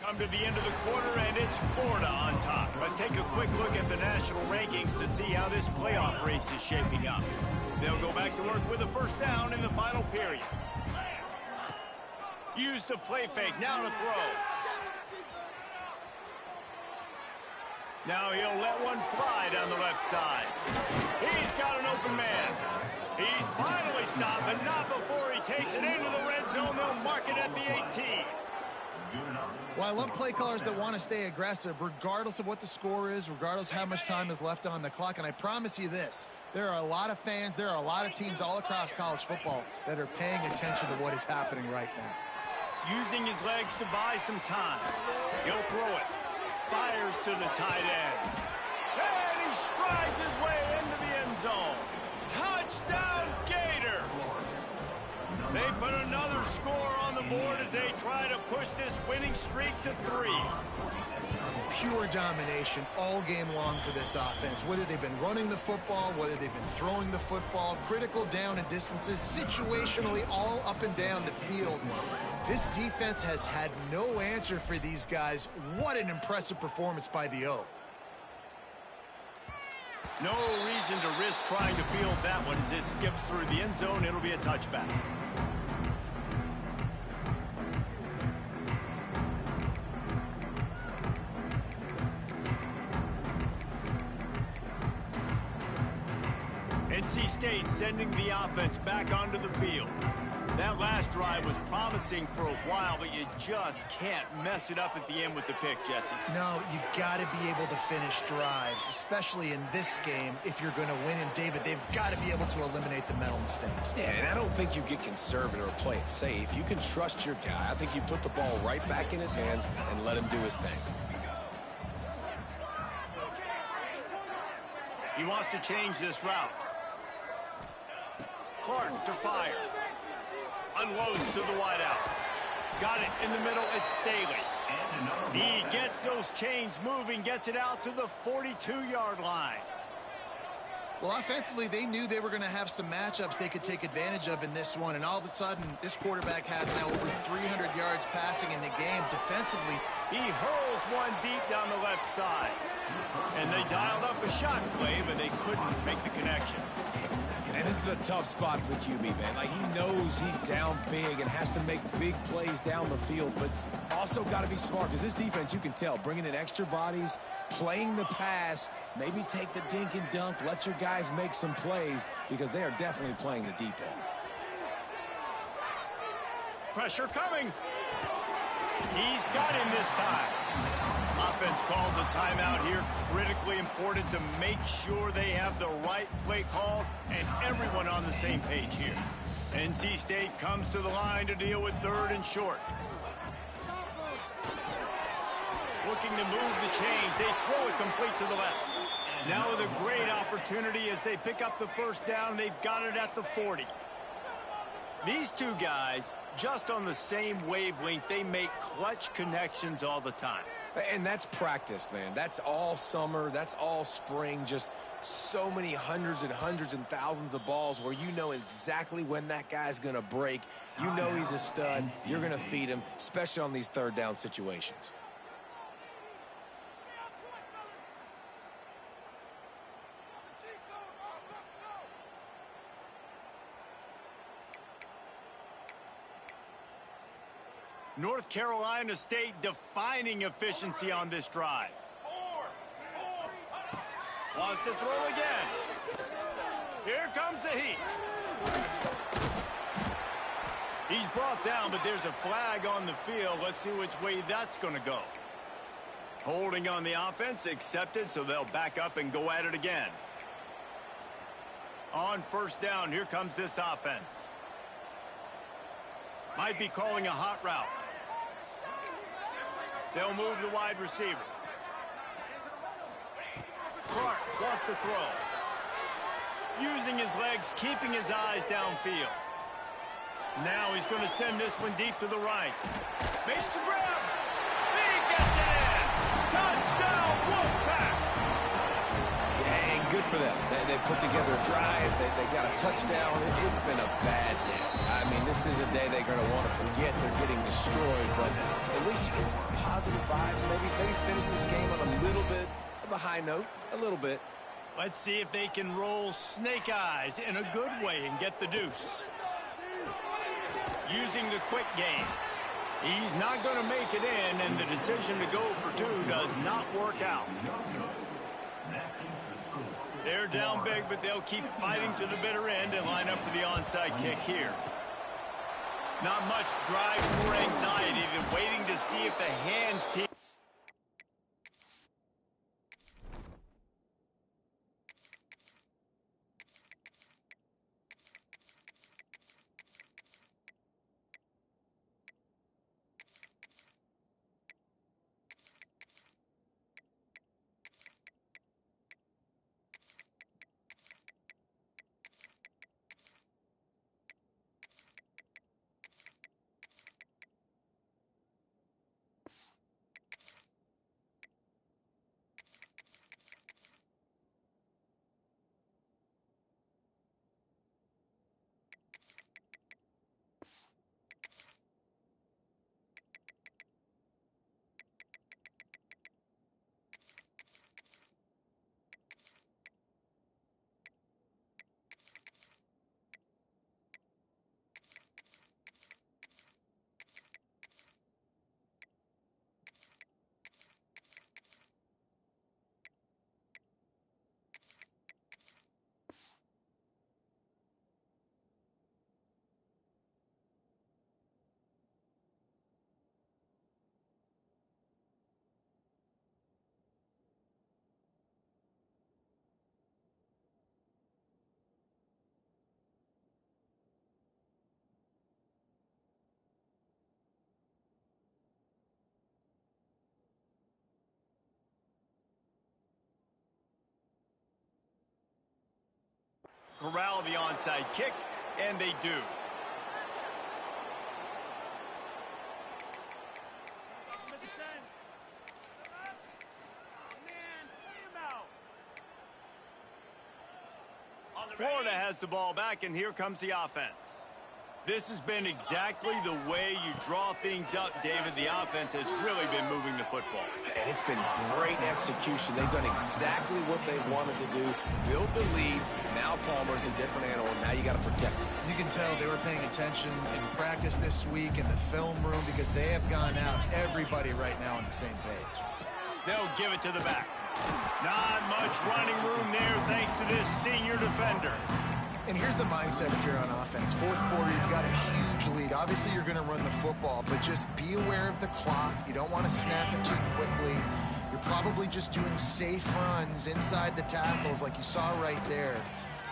Come to the end of the quarter, and it's Florida on top. Let's take a quick look at the national rankings to see how this playoff race is shaping up. They'll go back to work with a first down in the final period. Use the play fake, now to throw. Now he'll let one fly down the left side. He's got an open man. He's finally stopped, but not before he takes it into the red zone. They'll mark it at the 18. Well, I love play callers that want to stay aggressive, regardless of what the score is, regardless how much time is left on the clock. And I promise you this, there are a lot of fans, there are a lot of teams all across college football that are paying attention to what is happening right now. Using his legs to buy some time. He'll throw it. Fires to the tight end. And he strides his way into the end zone. Touchdown, Gator! They put another score on the board as they try to push this winning streak to 3. Pure domination all game long for this offense. Whether they've been running the football, whether they've been throwing the football, critical down and distances, situationally all up and down the field. This defense has had no answer for these guys. What an impressive performance by the O. No reason to risk trying to field that one as it skips through the end zone. It'll be a touchback. NC State sending the offense back onto the field. That last drive was promising for a while, but you just can't mess it up at the end with the pick, Jesse. No, you got to be able to finish drives, especially in this game if you're going to win. And, David, they've got to be able to eliminate the mental mistakes. Yeah, and I don't think you get conservative or play it safe. You can trust your guy. I think you put the ball right back in his hands and let him do his thing. He wants to change this route. Clark to fire. Unloads to the wideout. Got it in the middle. It's Staley. He gets those chains moving, gets it out to the 42-yard line. Well, offensively, they knew they were going to have some matchups they could take advantage of in this one. And all of a sudden, this quarterback has now over 300 yards passing in the game. Defensively, he hurls one deep down the left side. And they dialed up a shot play, but they couldn't make the connection. And This is a tough spot for the QB, man. Like, he knows he's down big and has to make big plays down the field, but also got to be smart because this defense, you can tell, bringing in extra bodies, playing the pass, maybe take the dink and dunk, let your guys make some plays because they are definitely playing the deep ball. Pressure coming. He's got him this time. Offense calls a timeout here. Critically important to make sure they have the right play call and everyone on the same page here. NC State comes to the line to deal with 3rd and short. Looking to move the chains. They throw it complete to the left. Now with a great opportunity as they pick up the first down. They've got it at the 40. These two guys, just on the same wavelength, they make clutch connections all the time. And that's practiced, man. That's all summer. That's all spring. Just so many hundreds and thousands of balls where you know exactly when that guy's going to break. You know he's a stud. You're going to feed him, especially on these 3rd down situations. North Carolina State defining efficiency on this drive. Wants to throw again. Here comes the heat. He's brought down, but there's a flag on the field. Let's see which way that's going to go. Holding on the offense, accepted, so they'll back up and go at it again. On 1st down, here comes this offense. Might be calling a hot route. They'll move the wide receiver. Clark wants to throw. Using his legs, keeping his eyes downfield. Now he's going to send this one deep to the right. Makes the grab. He gets it in. Touchdown, Wolfpack. Yeah, and good for them. They put together a drive. They got a touchdown. It's been a bad day. I mean, this is a day they're going to want to forget. They're getting destroyed, but at least you get some positive vibes. Maybe finish this game on a little bit of a high note, a little bit. Let's see if they can roll snake eyes in a good way and get the deuce. Using the quick game. He's not going to make it in, and the decision to go for 2 does not work out. They're down big, but they'll keep fighting to the bitter end and line up for the onside kick here. Not much drives more anxiety than waiting to see if the hands team. Corral the onside kick, and they do. Florida has the ball back, and here comes the offense. This has been exactly the way you draw things up, David. The offense has really been moving the football. And it's been great execution. They've done exactly what they wanted to do. Build the lead, now Palmer's a different animal. Now you got to protect him. You can tell they were paying attention in practice this week in the film room because they have gone out, everybody right now on the same page. They'll give it to the back. Not much running room there thanks to this senior defender. And here's the mindset if you're on offense. Fourth quarter, you've got a huge lead. Obviously, you're going to run the football, but just be aware of the clock. You don't want to snap it too quickly. You're probably just doing safe runs inside the tackles like you saw right there.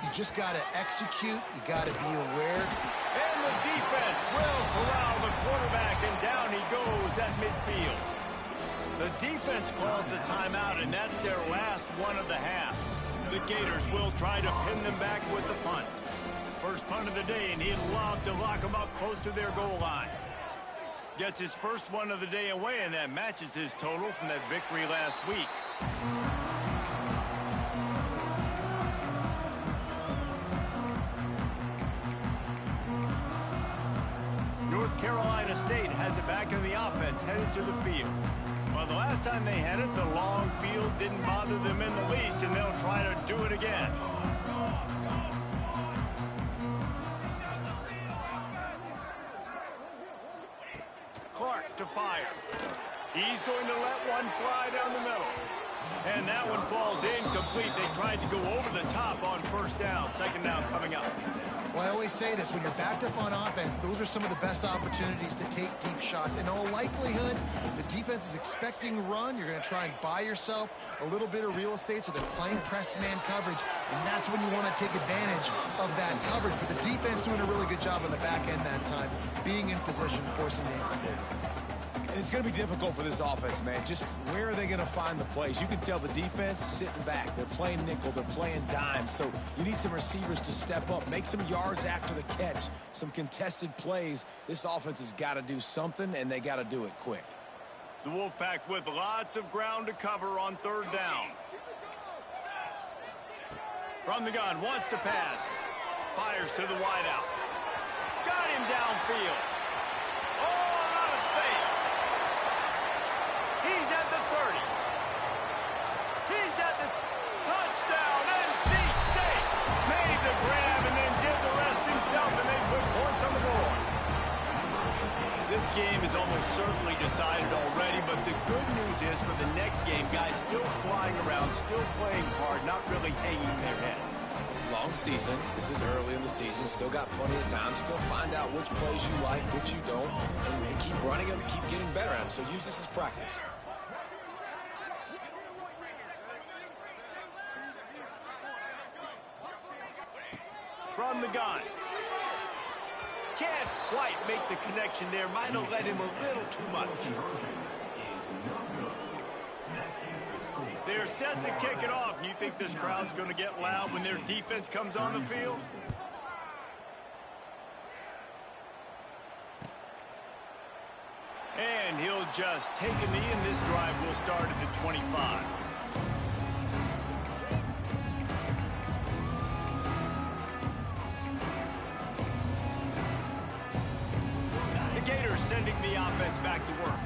You just got to execute. You got to be aware. And the defense will corral the quarterback, and down he goes at midfield. The defense calls the timeout, and that's their last one of the half. The Gators will try to pin them back with the punt. First punt of the day, and he'd love to lock them up close to their goal line. Gets his first one of the day away, and that matches his total from that victory last week. North Carolina State has it back in the offense, headed to the field. Well, the last time they had it, the long field didn't bother them in the least, and they'll try to do it again. Clark to fire. He's going to let one fly down the middle. And that one falls incomplete. They tried to go over the top on first down. Second down coming up. Well, I always say this, when you're backed up on offense, those are some of the best opportunities to take deep shots. In all likelihood, the defense is expecting run. You're going to try and buy yourself a little bit of real estate, so they're playing press man coverage, and that's when you want to take advantage of that coverage. But the defense doing a really good job on the back end that time, being in position, forcing the incomplete. And it's going to be difficult for this offense, man. Just where are they going to find the plays? You can tell the defense sitting back. They're playing nickel. They're playing dime. So you need some receivers to step up, make some yards after the catch, some contested plays. This offense has got to do something, and they got to do it quick. The Wolfpack with lots of ground to cover on third down. From the gun, wants to pass. Fires to the wideout. Got him downfield. Oh, out of space. He's at the 30. He's at the touchdown. NC State made the grab and then did the rest himself, and they put points on the board. This game is almost certainly decided already, but the good news is for the next game, guys still flying around, still playing hard, not really hanging their heads. Long season. This is early in the season. Still got plenty of time. Still find out which plays you like, which you don't, and keep running them, keep getting better at them. So use this as practice. From the gun. Can't quite make the connection there. Might have let him a little too much. They're set to kick it off. You think this crowd's going to get loud when their defense comes on the field? And he'll just take a knee, and this drive will start at the 25. The Gators sending the offense back to work.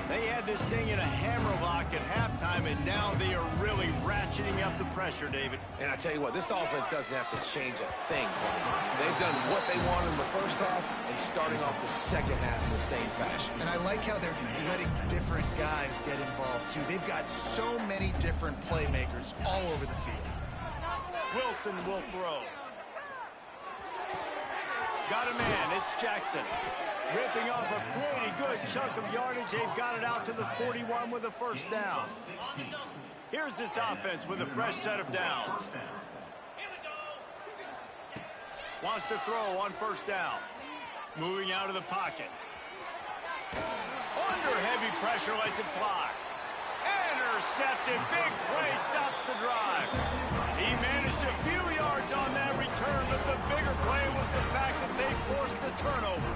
They had this thing in a hammerlock at halftime, and now they are really ratcheting up the pressure, David. And I tell you what, this offense doesn't have to change a thing. They've done what they wanted in the first half and starting off the second half in the same fashion. And I like how they're letting different guys get involved, too. They've got so many different playmakers all over the field. Wilson will throw. Got a man. It's Jackson. Ripping off a pretty good chunk of yardage. They've got it out to the 41 with a first down. Here's this offense with a fresh set of downs. Wants to throw on first down. Moving out of the pocket. Under heavy pressure, lets it fly. Intercepted. Big play stops the drive. He managed a few yards on that return, but the bigger play was the fact that they forced the turnover.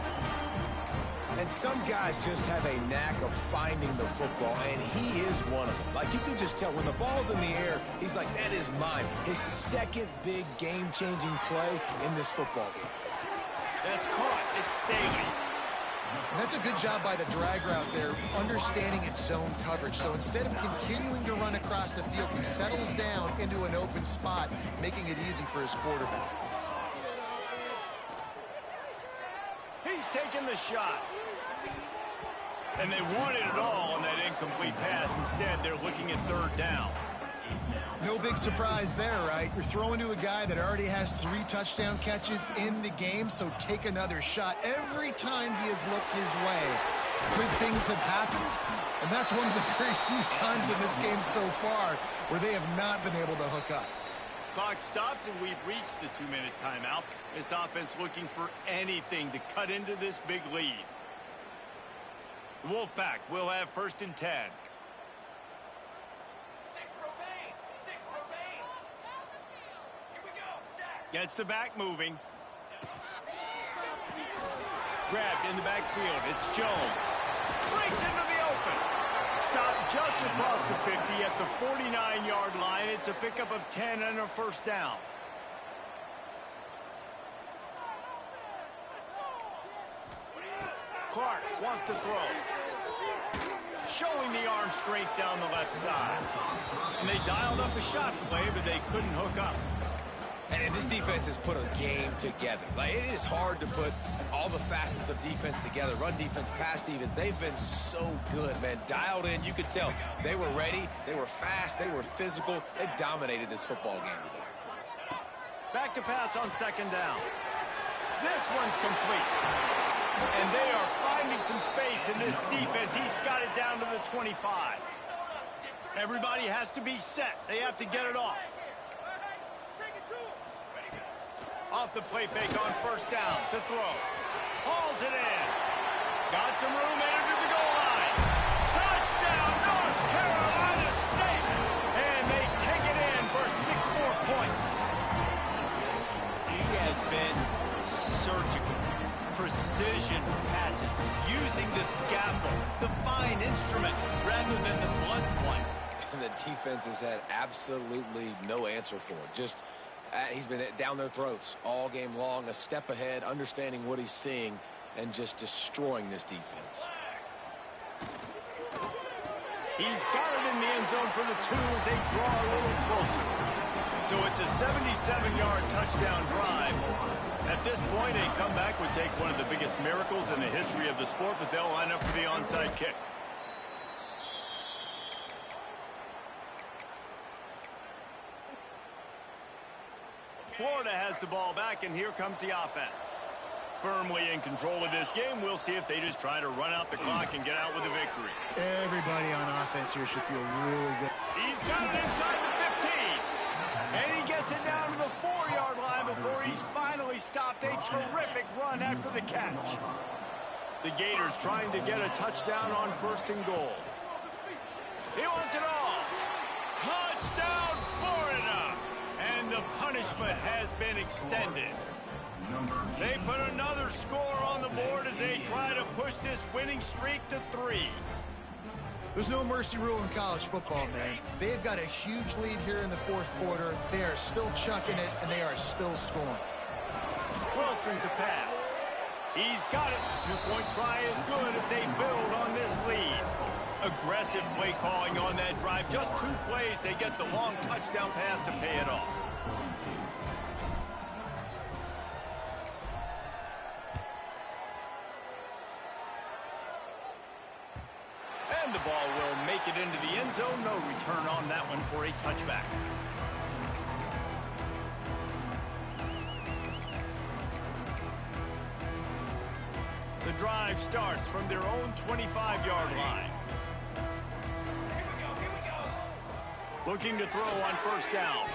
And some guys just have a knack of finding the football, and he is one of them. Like, you can just tell when the ball's in the air, he's like, that is mine. His second big game-changing play in this football game. That's caught. It's Staley. And that's a good job by the drag route there, understanding its zone coverage. So instead of continuing to run across the field, he settles down into an open spot, making it easy for his quarterback. He's taking the shot. And they wanted it all on that incomplete pass. Instead, they're looking at third down. No big surprise there, right? You're throwing to a guy that already has 3 touchdown catches in the game, so take another shot. Every time he has looked his way, good things have happened, and that's one of the very few times in this game so far where they have not been able to hook up. Clock stops, and we've reached the 2-minute timeout. This offense looking for anything to cut into this big lead. The Wolfpack will have 1st and 10. 6 remain. 6 remain. Here we go. Sack. Gets the back moving. Grabbed in the backfield. It's Jones. Breaks into the open. Stopped just across the 50 at the 49-yard line. It's a pickup of 10 and a 1st down. Clark wants to throw. Showing the arm strength down the left side. And they dialed up a shot play, but they couldn't hook up. And this defense has put a game together. Like, it is hard to put all the facets of defense together. Run defense, pass defense. They've been so good, man. Dialed in. You could tell they were ready. They were fast. They were physical. They dominated this football game today. Back to pass on 2nd down. This one's complete. And they are finding some space in this defense. He's got it down to the 25. Everybody has to be set. They have to get it off. Off the play fake on 1st down to throw. Hauls it in. Got some room, entered to the goal line. Touchdown, North Carolina State. And they take it in for 6 more points. He has been surgical. Precision passes, using the scalpel, the fine instrument, rather than the blunt one. And the defense has had absolutely no answer for it. Just, he's been down their throats all game long, a step ahead, understanding what he's seeing, and just destroying this defense. He's got it in the end zone for the 2 as they draw a little closer. So it's a 77-yard touchdown drive. At this point, a comeback would take one of the biggest miracles in the history of the sport, but they'll line up for the onside kick. Florida has the ball back, and here comes the offense. Firmly in control of this game. We'll see if they just try to run out the clock and get out with a victory. Everybody on offense here should feel really good. He's got it inside the 15. And he gets it down to the 4-yard line before he's finally stopped. A terrific run after the catch. The Gators trying to get a touchdown on 1st and goal. He wants it all. Touchdown, Florida. And the punishment has been extended. They put another score on the board as they try to push this winning streak to 3. There's no mercy rule in college football, man. They have got a huge lead here in the 4th quarter. They are still chucking it, and they are still scoring. Wilson to pass. He's got it. 2-point try is good as they build on this lead. Aggressive play calling on that drive. Just 2 plays, they get the long touchdown pass to pay it off. And the ball will make it into the end zone. No return on that one for a touchback. The drive starts from their own 25-yard line. Here we go. Looking to throw on 1st down.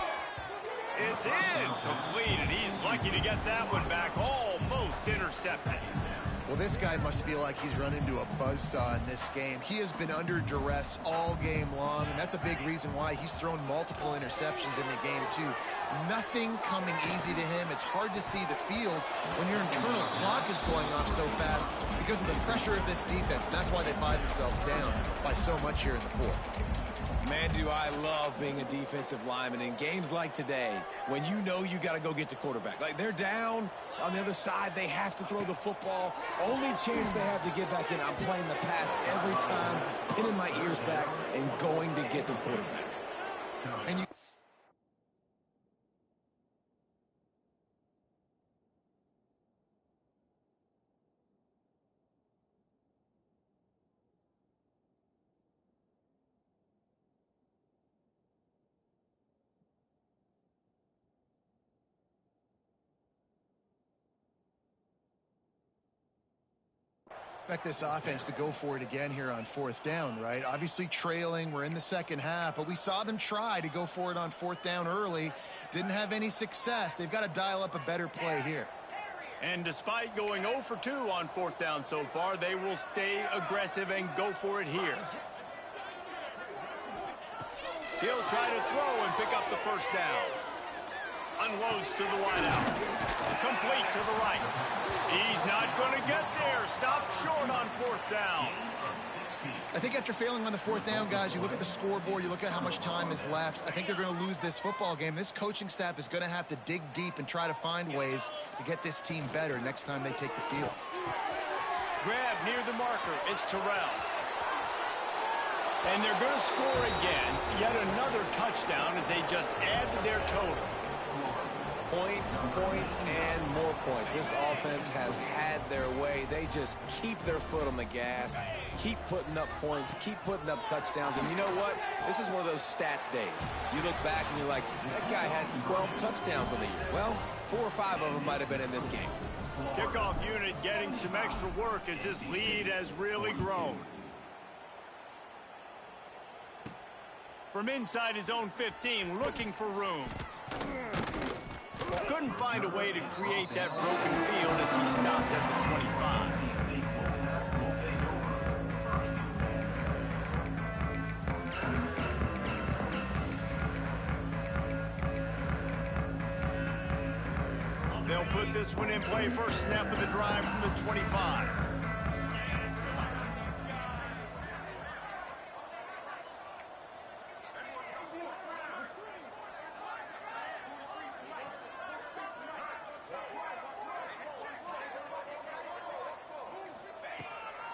It's incomplete, and he's lucky to get that one back. Almost intercepted. Well, this guy must feel like he's run into a buzzsaw in this game. He has been under duress all game long, and that's a big reason why he's thrown multiple interceptions in the game, too. Nothing coming easy to him. It's hard to see the field when your internal clock is going off so fast because of the pressure of this defense. And that's why they find themselves down by so much here in the 4th. Man, do I love being a defensive lineman in games like today when you know you got to go get the quarterback. Like, they're down on the other side. They have to throw the football. Only chance they have to get back in, I'm playing the pass every time, pinning my ears back and going to get the quarterback. And you expect this offense to go for it again here on fourth down, right? Obviously trailing, we're in the second half, but we saw them try to go for it on fourth down early. Didn't have any success. They've got to dial up a better play here. And despite going 0 for 2 on fourth down so far, they will stay aggressive and go for it here. He'll try to throw and pick up the first down. Unloads to the wideout. Complete to the right. He's not going to get there. Stop short on fourth down. I think after failing on the fourth down, guys, you look at the scoreboard, you look at how much time is left. I think they're going to lose this football game. This coaching staff is going to have to dig deep and try to find ways to get this team better next time they take the field. Grab near the marker. It's Terrell. And they're going to score again. Yet another touchdown as they just add to their total. Points, points, and more points. This offense has had their way. They just keep their foot on the gas, keep putting up points, keep putting up touchdowns. And you know what? This is one of those stats days. You look back and you're like, that guy had 12 touchdowns on the year. Well, 4 or 5 of them might have been in this game. Kickoff unit getting some extra work as this lead has really grown. From inside his own 15, looking for room. Couldn't find a way to create that broken field as he stopped at the 25. They'll put this one in play, first snap of the drive from the 25.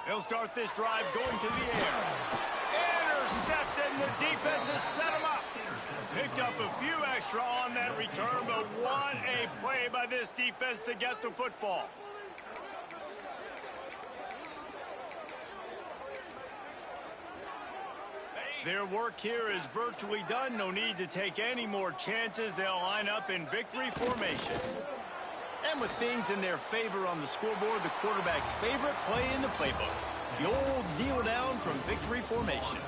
He'll start this drive going to the air. Intercepted, and the defense has set him up. Picked up a few extra on that return, but what a play by this defense to get the football. Their work here is virtually done. No need to take any more chances. They'll line up in victory formation. And with things in their favor on the scoreboard, the quarterback's favorite play in the playbook. The old kneel down from victory formation.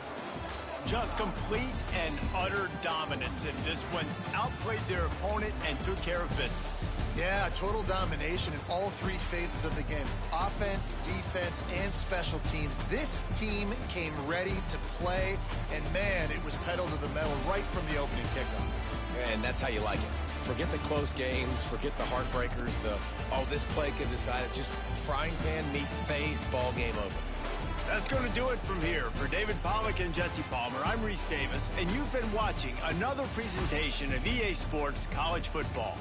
Just complete and utter dominance in this one. Outplayed their opponent and took care of business. Yeah, total domination in all 3 phases of the game. Offense, defense, and special teams. This team came ready to play, and man, it was pedal to the metal right from the opening kickoff. And that's how you like it. Forget the close games, forget the heartbreakers, this play could decide it. Just frying pan, meat face, ball game over. That's going to do it from here. For David Pollack and Jesse Palmer, I'm Reese Davis, and you've been watching another presentation of EA Sports College Football.